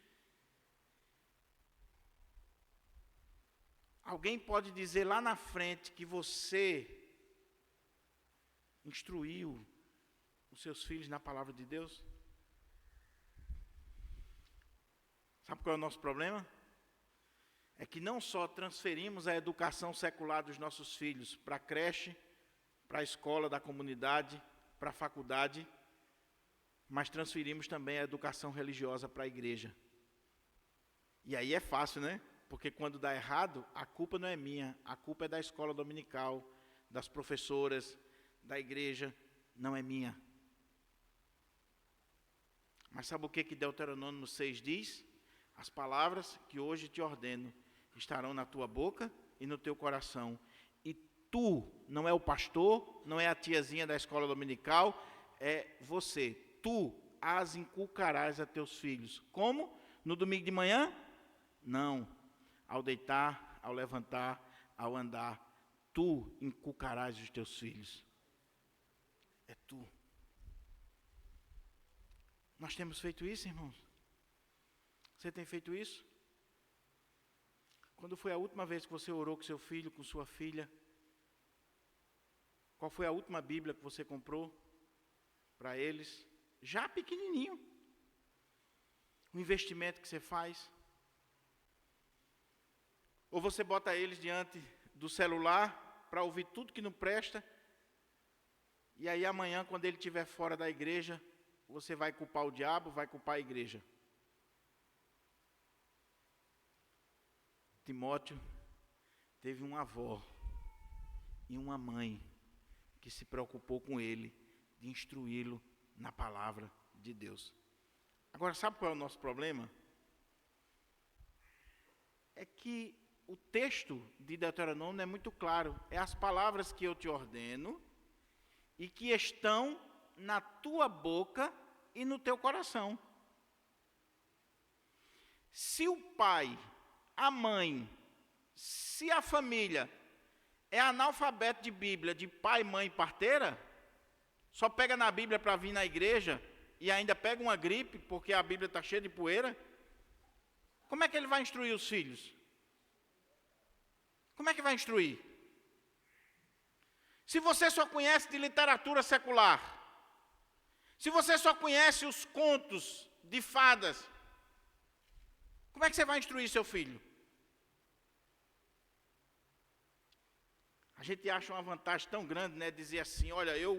Alguém pode dizer lá na frente que você instruiu os seus filhos na palavra de Deus? Sabe qual é o nosso problema? É que não só transferimos a educação secular dos nossos filhos para a creche, para a escola da comunidade, para a faculdade, mas transferimos também a educação religiosa para a igreja. E aí é fácil, né? Porque quando dá errado, a culpa não é minha, a culpa é da escola dominical, das professoras, da igreja, não é minha. Mas sabe o que Deuteronômio 6 diz? As palavras que hoje te ordeno estarão na tua boca e no teu coração. E tu, não é o pastor, não é a tiazinha da escola dominical, é você. Tu as inculcarás a teus filhos. Como? No domingo de manhã? Não. Ao deitar, ao levantar, ao andar. Tu inculcarás os teus filhos. É tu. Nós temos feito isso, irmãos? Você tem feito isso? Quando foi a última vez que você orou com seu filho, com sua filha? Qual foi a última Bíblia que você comprou para eles? Já pequenininho. O investimento que você faz. Ou você bota eles diante do celular para ouvir tudo que não presta. E aí amanhã, quando ele estiver fora da igreja, você vai culpar o diabo, vai culpar a igreja. Timóteo teve uma avó e uma mãe que se preocupou com ele, de instruí-lo na palavra de Deus. Agora, sabe qual é o nosso problema? É que o texto de Deuteronômio é muito claro. É as palavras que eu te ordeno e que estão na tua boca e no teu coração. Se o pai, a mãe, se a família é analfabeto de Bíblia, de pai, mãe, parteira, só pega na Bíblia para vir na igreja e ainda pega uma gripe porque a Bíblia está cheia de poeira, como é que ele vai instruir os filhos? Como é que vai instruir? Se você só conhece de literatura secular, se você só conhece os contos de fadas, como é que você vai instruir seu filho? A gente acha uma vantagem tão grande, né? Dizer assim, olha, eu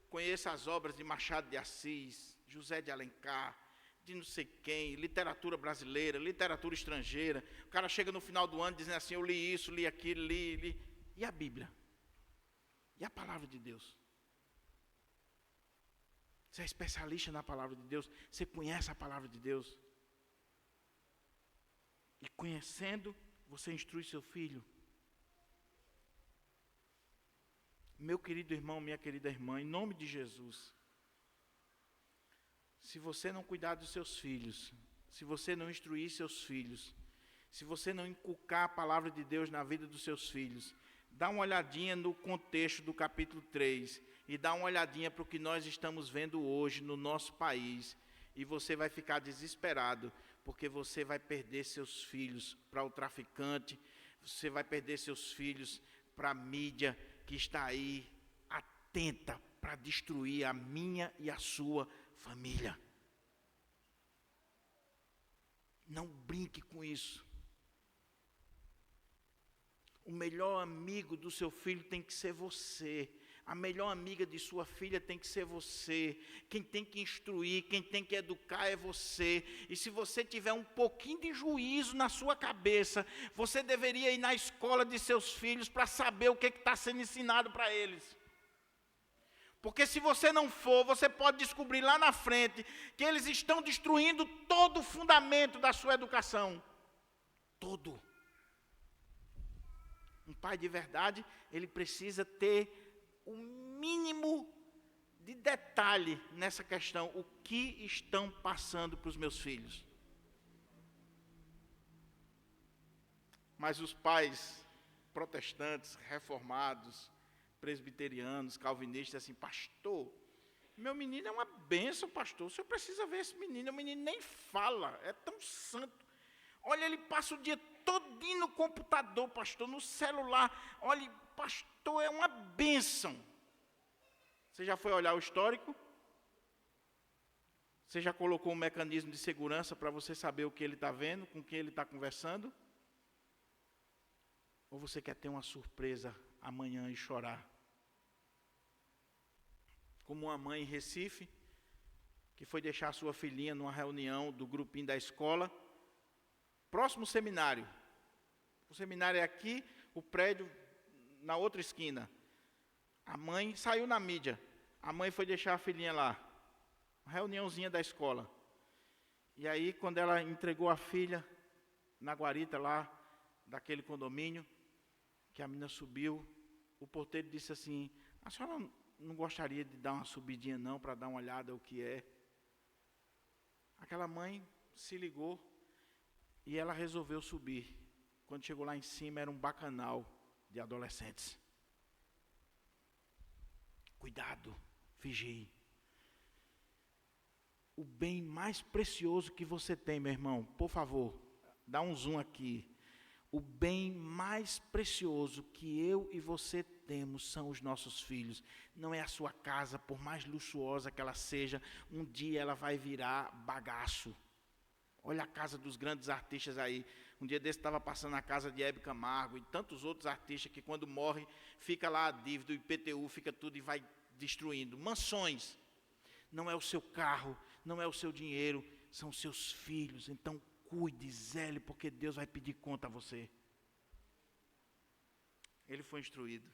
conheça as obras de Machado de Assis, José de Alencar, de não sei quem, literatura brasileira, literatura estrangeira. O cara chega no final do ano dizendo assim, eu li isso, li aquilo, li. E a Bíblia? E a palavra de Deus? Você é especialista na palavra de Deus? Você conhece a palavra de Deus? E conhecendo, você instrui seu filho? Meu querido irmão, minha querida irmã, em nome de Jesus, se você não cuidar dos seus filhos, se você não instruir seus filhos, se você não inculcar a palavra de Deus na vida dos seus filhos, dá uma olhadinha no contexto do capítulo 3 e dá uma olhadinha para o que nós estamos vendo hoje no nosso país e você vai ficar desesperado, porque você vai perder seus filhos para o traficante, você vai perder seus filhos para a mídia que está aí atenta para destruir a minha e a sua família. Não brinque com isso. O melhor amigo do seu filho tem que ser você. A melhor amiga de sua filha tem que ser você. Quem tem que instruir, quem tem que educar é você. E se você tiver um pouquinho de juízo na sua cabeça, você deveria ir na escola de seus filhos para saber o que está sendo ensinado para eles. Porque se você não for, você pode descobrir lá na frente que eles estão destruindo todo o fundamento da sua educação. Todo. Um pai de verdade, ele precisa ter o mínimo de detalhe nessa questão. O que estão passando para os meus filhos? Mas os pais protestantes, reformados, presbiterianos, calvinistas, assim, pastor, meu menino é uma bênção, pastor, o senhor precisa ver esse menino, o menino nem fala, é tão santo, olha, ele passa o dia todinho no computador, pastor, no celular, olha, pastor, é uma bênção. Você já foi olhar o histórico? Você já colocou um mecanismo de segurança para você saber o que ele está vendo, com quem ele está conversando? Ou você quer ter uma surpresa amanhã e chorar? Como uma mãe em Recife, que foi deixar a sua filhinha numa reunião do grupinho da escola, próximo seminário. O seminário é aqui, o prédio na outra esquina. A mãe saiu na mídia. A mãe foi deixar a filhinha lá. Uma reuniãozinha da escola. E aí, quando ela entregou a filha na guarita lá, daquele condomínio, que a menina subiu, o porteiro disse assim, a senhora não gostaria de dar uma subidinha não, para dar uma olhada o que é? Aquela mãe se ligou e ela resolveu subir. Quando chegou lá em cima, era um bacanal de adolescentes. Cuidado, vigie. O bem mais precioso que você tem, meu irmão, por favor, dá um zoom aqui. O bem mais precioso que eu e você temos são os nossos filhos. Não é a sua casa, por mais luxuosa que ela seja, um dia ela vai virar bagaço. Olha a casa dos grandes artistas aí. Um dia desse estava passando na casa de Hebe Camargo e tantos outros artistas que quando morre, fica lá a dívida, o IPTU, fica tudo e vai destruindo. Mansões. Não é o seu carro, não é o seu dinheiro, são seus filhos. Então, cuide, zele, porque Deus vai pedir conta a você. Ele foi instruído.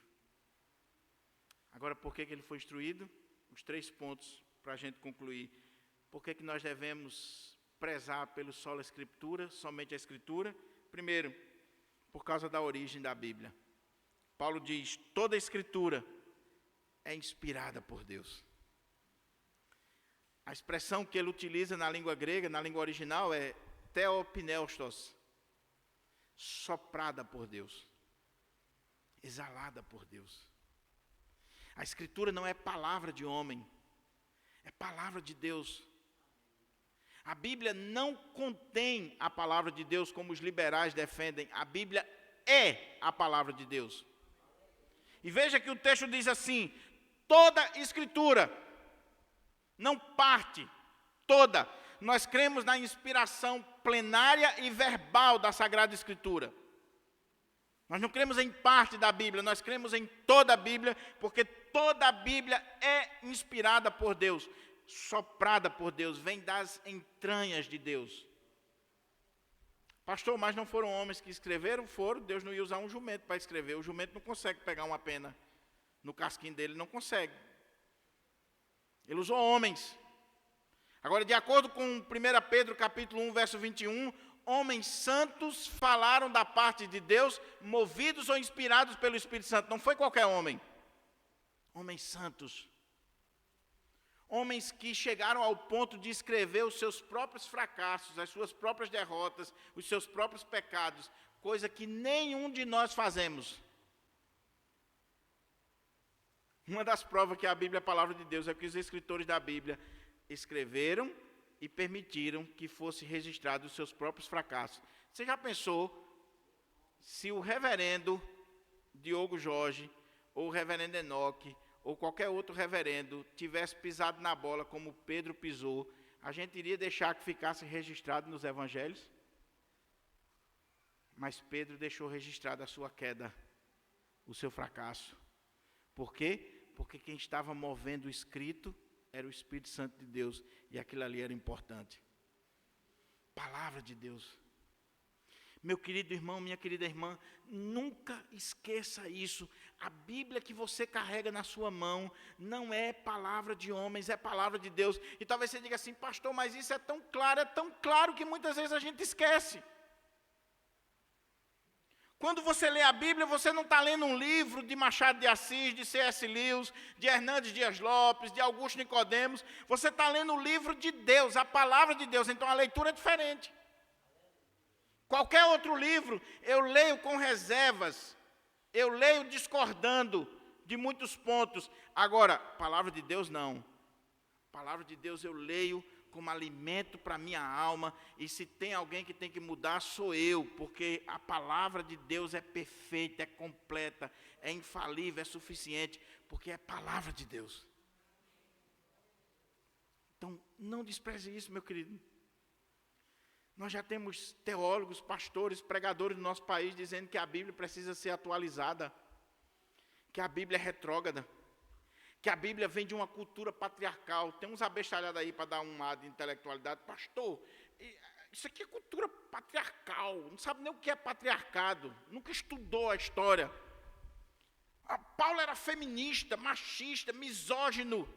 Agora, por que ele foi instruído? Os 3 pontos para a gente concluir. Por que nós devemos prezar pelo sola escritura, somente a escritura? Primeiro, por causa da origem da Bíblia. Paulo diz, toda a escritura é inspirada por Deus. A expressão que ele utiliza na língua grega, na língua original, é theopneustos, soprada por Deus, exalada por Deus. A escritura não é palavra de homem, é palavra de Deus. A Bíblia não contém a palavra de Deus como os liberais defendem, a Bíblia é a palavra de Deus. E veja que o texto diz assim, toda escritura, não parte, toda. Nós cremos na inspiração plenária e verbal da Sagrada Escritura. Nós não cremos em parte da Bíblia, nós cremos em toda a Bíblia, porque toda a Bíblia é inspirada por Deus, soprada por Deus, vem das entranhas de Deus. Pastor, mas não foram homens que escreveram? Foram, Deus não ia usar um jumento para escrever. O jumento não consegue pegar uma pena no casquinho dele, não consegue. Ele usou homens. Agora, de acordo com 1 Pedro capítulo 1, verso 21, homens santos falaram da parte de Deus, movidos ou inspirados pelo Espírito Santo. Não foi qualquer homem. Homens santos. Homens que chegaram ao ponto de escrever os seus próprios fracassos, as suas próprias derrotas, os seus próprios pecados, coisa que nenhum de nós fazemos. Uma das provas que a Bíblia é a palavra de Deus é que os escritores da Bíblia escreveram e permitiram que fosse registrado os seus próprios fracassos. Você já pensou se o reverendo Diogo Jorge, ou o reverendo Enoque, ou qualquer outro reverendo tivesse pisado na bola como Pedro pisou, a gente iria deixar que ficasse registrado nos evangelhos? Mas Pedro deixou registrado a sua queda, o seu fracasso. Por quê? Porque quem estava movendo o escrito era o Espírito Santo de Deus, e aquilo ali era importante. Palavra de Deus. Meu querido irmão, minha querida irmã, nunca esqueça isso. A Bíblia que você carrega na sua mão não é palavra de homens, é palavra de Deus. E talvez você diga assim, pastor, mas isso é tão claro que muitas vezes a gente esquece. Quando você lê a Bíblia, você não está lendo um livro de Machado de Assis, de C.S. Lewis, de Hernandes Dias Lopes, de Augusto Nicodemos. Você está lendo o livro de Deus, a palavra de Deus. Então a leitura é diferente. Qualquer outro livro, eu leio com reservas, eu leio discordando de muitos pontos. Agora, palavra de Deus não. Palavra de Deus eu leio como alimento para a minha alma, e se tem alguém que tem que mudar, sou eu, porque a palavra de Deus é perfeita, é completa, é infalível, é suficiente, porque é palavra de Deus. Então, não despreze isso, meu querido. Nós já temos teólogos, pastores, pregadores do nosso país dizendo que a Bíblia precisa ser atualizada, que a Bíblia é retrógrada, que a Bíblia vem de uma cultura patriarcal. Tem uns abestalhados aí para dar um ar de intelectualidade. Pastor, isso aqui é cultura patriarcal, não sabe nem o que é patriarcado, nunca estudou a história. Paulo era feminista, machista, misógino.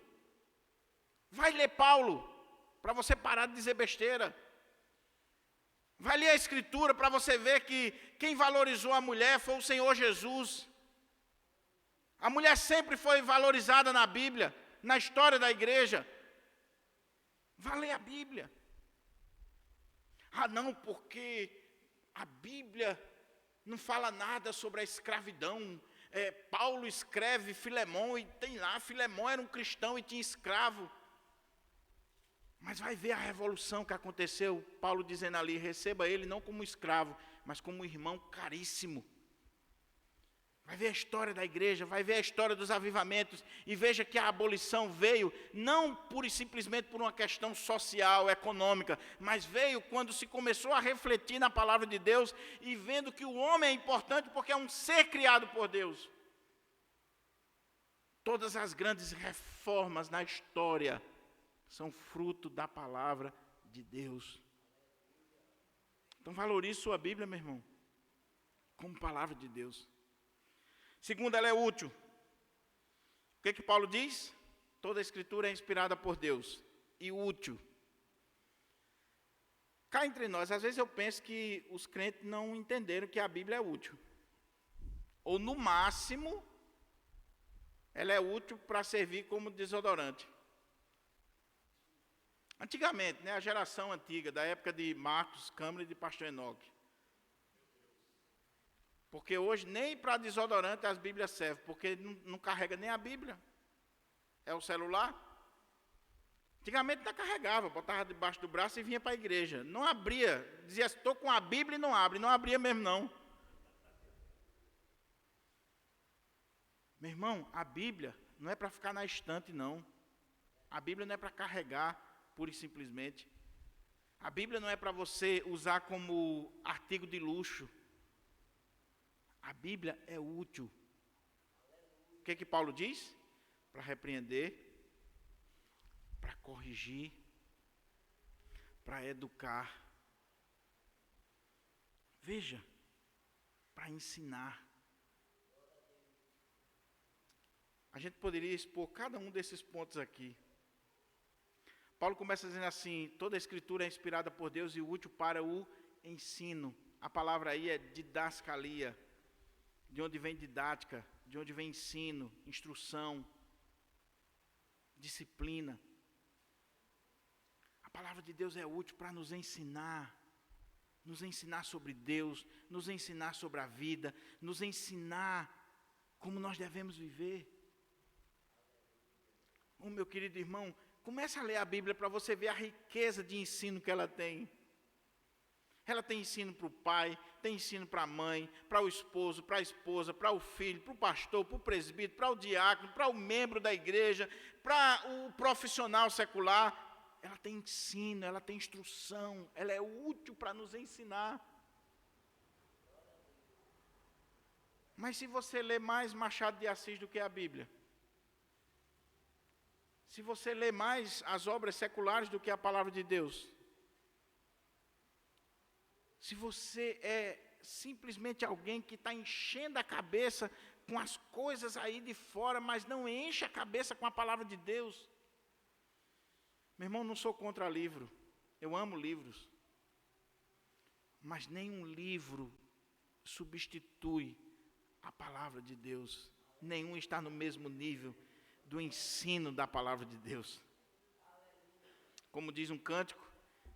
Vai ler Paulo, para você parar de dizer besteira. Vai ler a Escritura para você ver que quem valorizou a mulher foi o Senhor Jesus. A mulher sempre foi valorizada na Bíblia, na história da igreja. Vai ler a Bíblia. Ah, não, porque a Bíblia não fala nada sobre a escravidão. Paulo escreve Filemão e tem lá, Filemão era um cristão e tinha escravo. Mas vai ver a revolução que aconteceu, Paulo dizendo ali, receba ele não como escravo, mas como um irmão caríssimo. Vai ver a história da igreja, vai ver a história dos avivamentos, e veja que a abolição veio, não pura e simplesmente por uma questão social, econômica, mas veio quando se começou a refletir na palavra de Deus, e vendo que o homem é importante porque é um ser criado por Deus. Todas as grandes reformas na história são fruto da palavra de Deus. Então valorize sua Bíblia, meu irmão, como palavra de Deus. Segundo, ela é útil. O que Paulo diz? Toda a Escritura é inspirada por Deus e útil. Cá entre nós, às vezes eu penso que os crentes não entenderam que a Bíblia é útil. Ou no máximo, ela é útil para servir como desodorante. Antigamente, né, a geração antiga, da época de Marcos Câmara e de pastor Enoque. Porque hoje nem para desodorante as Bíblias servem, porque não carrega nem a Bíblia. É o celular. Antigamente não carregava, botava debaixo do braço e vinha para a igreja. Não abria, dizia, estou com a Bíblia e não abre. Não abria mesmo não. Meu irmão, a Bíblia não é para ficar na estante não. A Bíblia não é para carregar pura e simplesmente. A Bíblia não é para você usar como artigo de luxo. A Bíblia é útil. O que Paulo diz? Para repreender, para corrigir, para educar. Veja, para ensinar. A gente poderia expor cada um desses pontos aqui. Paulo começa dizendo assim: toda a escritura é inspirada por Deus e útil para o ensino. A palavra aí é didascalia, de onde vem didática, de onde vem ensino, instrução, disciplina. A palavra de Deus é útil para nos ensinar sobre Deus, nos ensinar sobre a vida, nos ensinar como nós devemos viver. Meu querido irmão, comece a ler a Bíblia para você ver a riqueza de ensino que ela tem. Ela tem ensino para o pai, tem ensino para a mãe, para o esposo, para a esposa, para o filho, para o pastor, para o presbítero, para o diácono, para o membro da igreja, para o profissional secular. Ela tem ensino, ela tem instrução, ela é útil para nos ensinar. Mas se você lê mais Machado de Assis do que a Bíblia, se você lê mais as obras seculares do que a palavra de Deus, se você é simplesmente alguém que está enchendo a cabeça com as coisas aí de fora, mas não enche a cabeça com a palavra de Deus. Meu irmão, não sou contra livro, eu amo livros, mas nenhum livro substitui a palavra de Deus, nenhum está no mesmo nível do ensino da palavra de Deus. Como diz um cântico,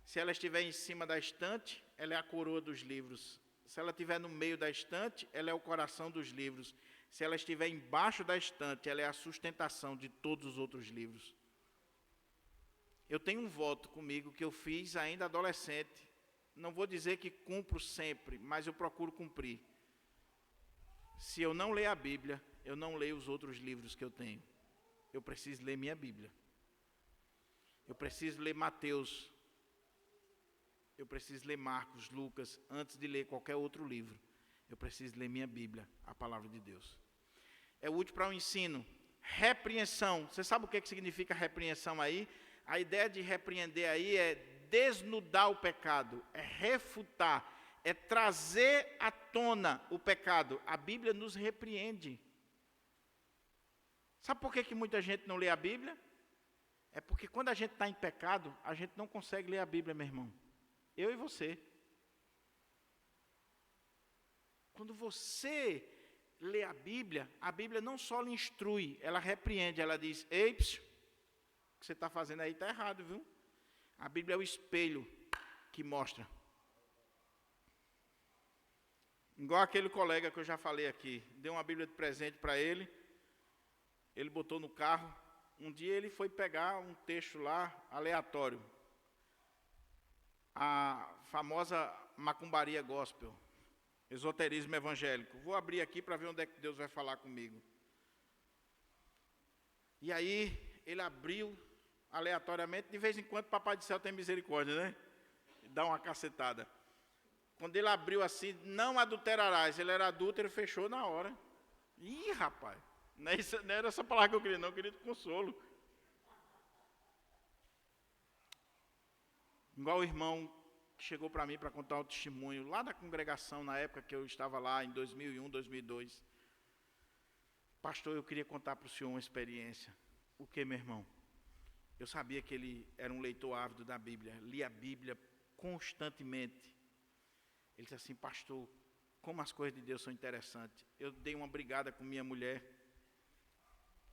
se ela estiver em cima da estante, ela é a coroa dos livros. Se ela estiver no meio da estante, ela é o coração dos livros. Se ela estiver embaixo da estante, ela é a sustentação de todos os outros livros. Eu tenho um voto comigo que eu fiz ainda adolescente. Não vou dizer que cumpro sempre, mas eu procuro cumprir. Se eu não ler a Bíblia, eu não leio os outros livros que eu tenho. Eu preciso ler minha Bíblia. Eu preciso ler Mateus. Eu preciso ler Marcos, Lucas, antes de ler qualquer outro livro. Eu preciso ler minha Bíblia, a palavra de Deus. É útil para o ensino. Repreensão. Você sabe o que significa repreensão aí? A ideia de repreender aí é desnudar o pecado, é refutar, é trazer à tona o pecado. A Bíblia nos repreende. Sabe por que muita gente não lê a Bíblia? É porque quando a gente está em pecado, a gente não consegue ler a Bíblia, meu irmão. Eu e você. Quando você lê a Bíblia não só lhe instrui, ela repreende, ela diz: ei, psiu, o que você está fazendo aí está errado, viu? A Bíblia é o espelho que mostra. Igual aquele colega que eu já falei aqui, dei uma Bíblia de presente para ele, ele botou no carro, um dia ele foi pegar um texto lá, aleatório, a famosa macumbaria gospel, esoterismo evangélico. Vou abrir aqui para ver onde é que Deus vai falar comigo. E aí, ele abriu aleatoriamente, de vez em quando Papai do Céu tem misericórdia, né? Dá uma cacetada. Quando ele abriu assim, não adulterarás, ele era adúltero, fechou na hora. Ih, rapaz, não era essa palavra que eu queria, não, eu queria de consolo. Igual o irmão que chegou para mim para contar um testemunho, lá da congregação, na época que eu estava lá, em 2001, 2002. Pastor, eu queria contar para o senhor uma experiência. O que, meu irmão? Eu sabia que ele era um leitor ávido da Bíblia, lia a Bíblia constantemente. Ele disse assim: pastor, como as coisas de Deus são interessantes. Eu dei uma brigada com minha mulher,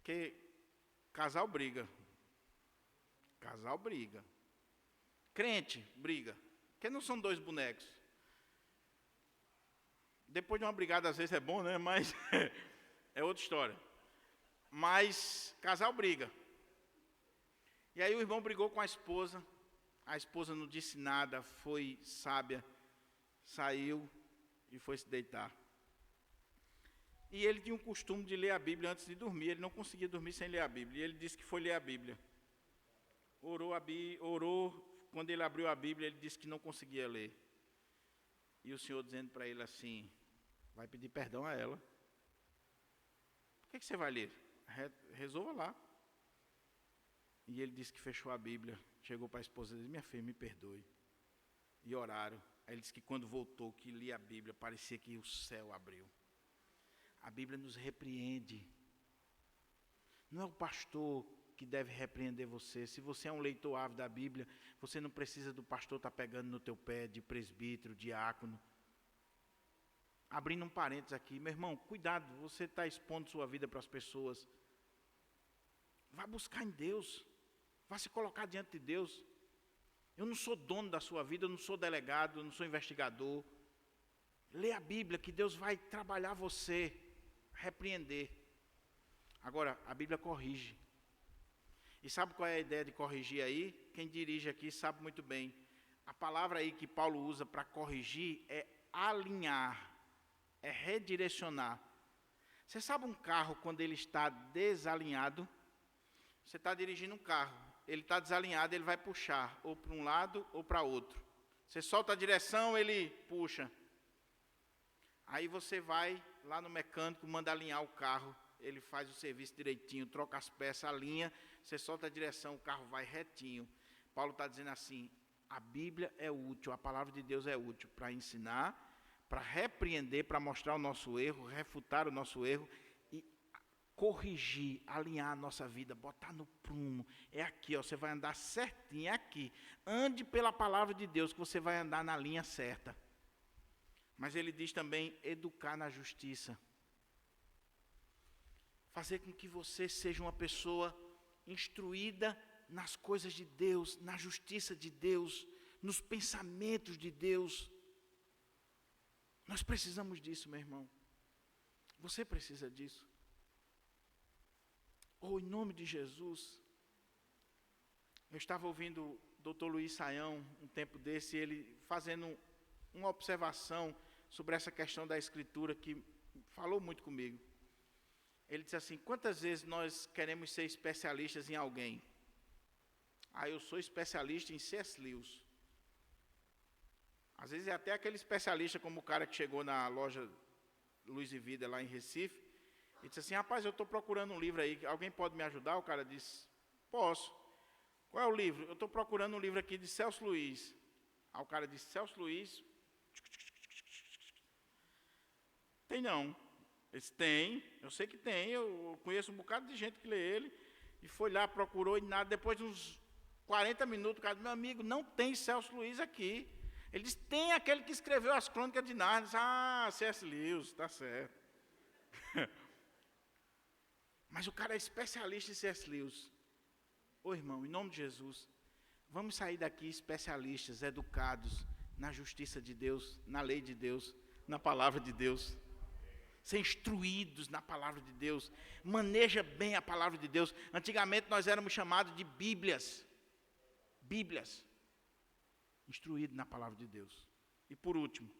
que casal briga. Casal briga. Crente briga. Porque não são dois bonecos. Depois de uma brigada, às vezes é bom, né? Mas é outra história. Mas casal briga. E aí o irmão brigou com a esposa não disse nada, foi sábia, saiu e foi se deitar. E ele tinha um costume de ler a Bíblia antes de dormir, ele não conseguia dormir sem ler a Bíblia, e ele disse que foi ler a Bíblia. Orou, quando ele abriu a Bíblia, ele disse que não conseguia ler. E o Senhor dizendo para ele assim: vai pedir perdão a ela. Por que você vai ler? Resolva lá. E ele disse que fechou a Bíblia, chegou para a esposa e disse: minha filha, me perdoe. E oraram. Aí ele disse que quando voltou, que lia a Bíblia, parecia que o céu abriu. A Bíblia nos repreende. Não é o pastor que deve repreender você. Se você é um leitor ávido da Bíblia, você não precisa do pastor estar pegando no teu pé, de presbítero, diácono. Abrindo um parênteses aqui, meu irmão, cuidado, você está expondo sua vida para as pessoas. Vá buscar em Deus. Vá se colocar diante de Deus. Eu não sou dono da sua vida, eu não sou delegado, eu não sou investigador. Lê a Bíblia, que Deus vai trabalhar você, repreender. Agora, a Bíblia corrige. E sabe qual é a ideia de corrigir aí? Quem dirige aqui sabe muito bem. A palavra aí que Paulo usa para corrigir é alinhar, é redirecionar. Você sabe um carro quando ele está desalinhado? Você está dirigindo um carro, ele está desalinhado, ele vai puxar ou para um lado ou para outro. Você solta a direção, ele puxa. Aí você vai lá no mecânico, manda alinhar o carro, ele faz o serviço direitinho, troca as peças, alinha, você solta a direção, o carro vai retinho. Paulo está dizendo assim, a Bíblia é útil, a palavra de Deus é útil para ensinar, para repreender, para mostrar o nosso erro, refutar o nosso erro e corrigir, alinhar a nossa vida, botar no prumo. É aqui, ó, você vai andar certinho, é aqui. Ande pela palavra de Deus que você vai andar na linha certa. Mas ele diz também, educar na justiça. Fazer com que você seja uma pessoa instruída nas coisas de Deus, na justiça de Deus, nos pensamentos de Deus. Nós precisamos disso, meu irmão. Você precisa disso. Em nome de Jesus. Eu estava ouvindo o Dr. Luiz Saião, um tempo desse, ele fazendo uma observação sobre essa questão da Escritura, que falou muito comigo. Ele disse assim, quantas vezes nós queremos ser especialistas em alguém? Eu sou especialista em C.S. Lewis. Às vezes é até aquele especialista, como o cara que chegou na loja Luz e Vida, lá em Recife, e disse assim, rapaz, eu estou procurando um livro aí, alguém pode me ajudar? O cara disse, posso. Qual é o livro? Eu estou procurando um livro aqui de Celso Luiz. Aí o cara disse, Celso Luiz? Tem não. Ele disse, tem, eu sei que tem, eu conheço um bocado de gente que lê ele, e foi lá, procurou e nada, depois de uns 40 minutos, o cara disse, meu amigo, não tem Celso Luiz aqui. Ele disse, tem aquele que escreveu as Crônicas de Nárnia. C.S. Lewis, está certo. Mas o cara é especialista em C.S. Lewis. Irmão, em nome de Jesus, vamos sair daqui especialistas, educados na justiça de Deus, na lei de Deus, na palavra de Deus. Ser instruídos na palavra de Deus. Maneja bem a palavra de Deus. Antigamente nós éramos chamados de Bíblias. Bíblias. Instruído na palavra de Deus. E por último,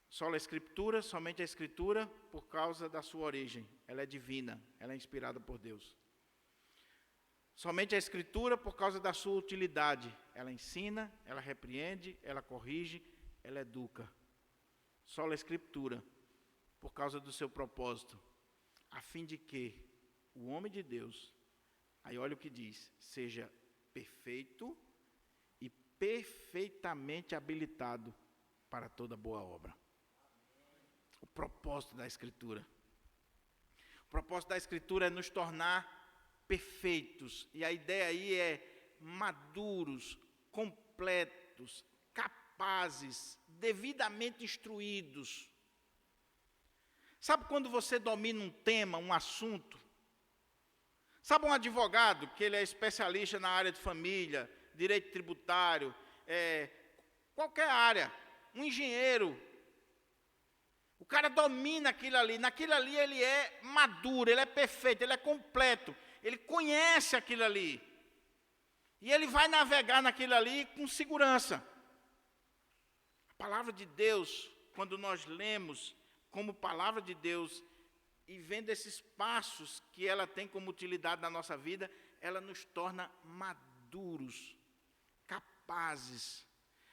só a Escritura, somente a Escritura, por causa da sua origem. Ela é divina, ela é inspirada por Deus. Somente a Escritura, por causa da sua utilidade. Ela ensina, ela repreende, ela corrige, ela educa. Só a Escritura, por causa do seu propósito, a fim de que o homem de Deus, aí olha o que diz, seja perfeito e perfeitamente habilitado para toda boa obra. O propósito da Escritura. O propósito da Escritura é nos tornar perfeitos. E a ideia aí é maduros, completos, capazes, devidamente instruídos. Sabe quando você domina um tema, um assunto? Sabe um advogado, que ele é especialista na área de família, direito tributário, qualquer área, um engenheiro. O cara domina aquilo ali, naquilo ali ele é maduro, ele é perfeito, ele é completo, ele conhece aquilo ali. E ele vai navegar naquilo ali com segurança. A palavra de Deus, quando nós lemos como palavra de Deus e vendo esses passos que ela tem como utilidade na nossa vida, ela nos torna maduros, capazes.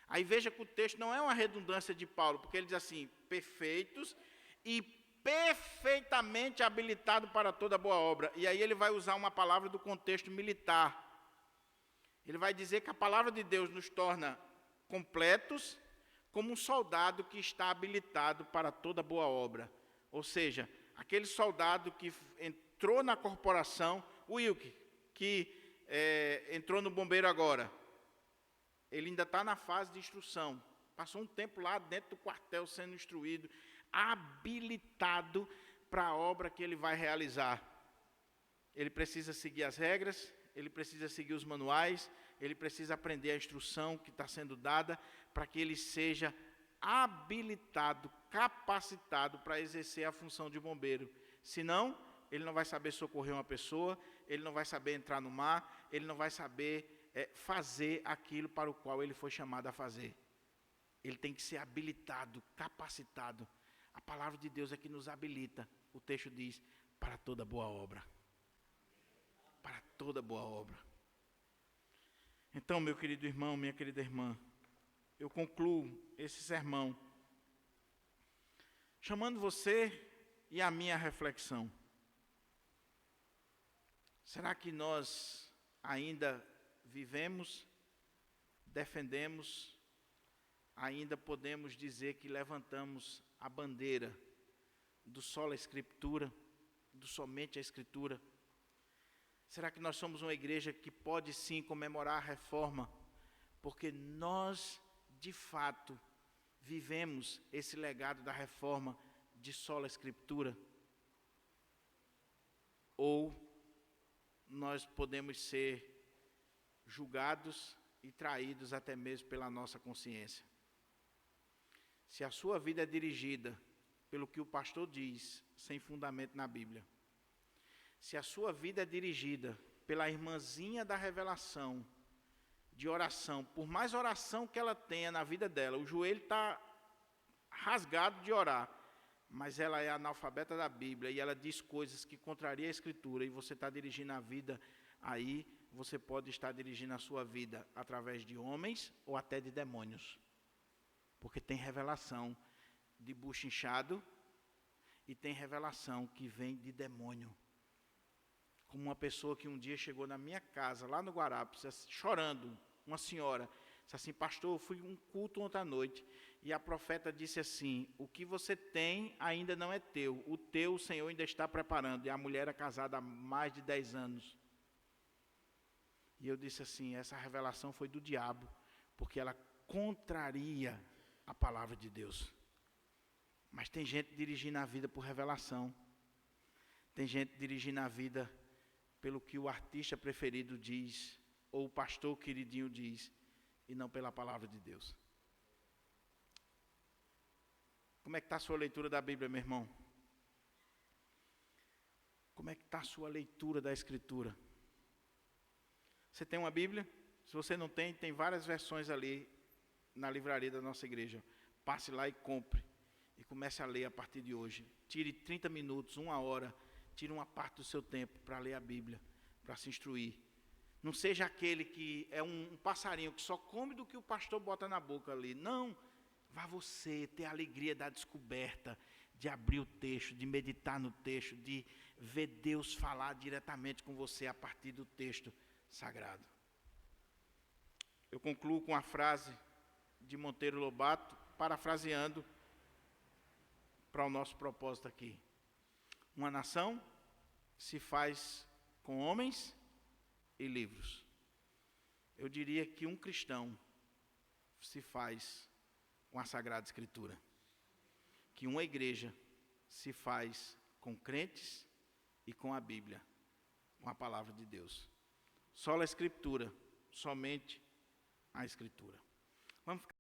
Aí veja que o texto não é uma redundância de Paulo, porque ele diz assim, perfeitos e perfeitamente habilitados para toda boa obra. E aí ele vai usar uma palavra do contexto militar. Ele vai dizer que a palavra de Deus nos torna completos, como um soldado que está habilitado para toda boa obra. Ou seja, aquele soldado que entrou na corporação, o Wilke, que entrou no bombeiro agora, ele ainda está na fase de instrução. Passou um tempo lá dentro do quartel sendo instruído, habilitado para a obra que ele vai realizar. Ele precisa seguir as regras, ele precisa seguir os manuais, ele precisa aprender a instrução que está sendo dada para que ele seja habilitado, capacitado para exercer a função de bombeiro. Senão, ele não vai saber socorrer uma pessoa, ele não vai saber entrar no mar, ele não vai saber fazer aquilo para o qual ele foi chamado a fazer. Ele tem que ser habilitado, capacitado. A palavra de Deus é que nos habilita. O texto diz, para toda boa obra. Para toda boa obra. Então, meu querido irmão, minha querida irmã, eu concluo esse sermão chamando você e a minha reflexão. Será que nós ainda vivemos, defendemos, ainda podemos dizer que levantamos a bandeira do sola Escritura, do somente a Escritura? Será que nós somos uma igreja que pode sim comemorar a reforma, porque nós, de fato, vivemos esse legado da reforma de sola Escritura? Ou nós podemos ser julgados e traídos até mesmo pela nossa consciência? Se a sua vida é dirigida pelo que o pastor diz, sem fundamento na Bíblia, se a sua vida é dirigida pela irmãzinha da revelação, de oração, por mais oração que ela tenha na vida dela, o joelho está rasgado de orar, mas ela é analfabeta da Bíblia e ela diz coisas que contrariam a Escritura, e você está dirigindo a vida aí, você pode estar dirigindo a sua vida através de homens ou até de demônios. Porque tem revelação de bucho inchado e tem revelação que vem de demônio. Como uma pessoa que um dia chegou na minha casa, lá no Guarapes, chorando, uma senhora, disse assim, pastor, eu fui a um culto ontem à noite, e a profeta disse assim, o que você tem ainda não é teu, o teu o Senhor ainda está preparando. E a mulher era casada há mais de 10 anos. E eu disse assim, essa revelação foi do diabo, porque ela contraria a palavra de Deus. Mas tem gente dirigindo a vida por revelação. Tem gente dirigindo a vida pelo que o artista preferido diz, ou o pastor queridinho diz, e não pela palavra de Deus. Como é que está a sua leitura da Bíblia, meu irmão? Como é que está a sua leitura da Escritura? Você tem uma Bíblia? Se você não tem, tem várias versões ali na livraria da nossa igreja. Passe lá e compre. E comece a ler a partir de hoje. Tire 30 minutos, 1 hora. Tire uma parte do seu tempo para ler a Bíblia, para se instruir. Não seja aquele que é um passarinho que só come do que o pastor bota na boca ali. Não. Vá você ter a alegria da descoberta, de abrir o texto, de meditar no texto, de ver Deus falar diretamente com você a partir do texto sagrado. Eu concluo com a frase de Monteiro Lobato, parafraseando para o nosso propósito aqui. Uma nação se faz com homens e livros. Eu diria que um cristão se faz com a Sagrada Escritura. Que uma igreja se faz com crentes e com a Bíblia, com a palavra de Deus. Só a Escritura, somente a Escritura. Vamos ficar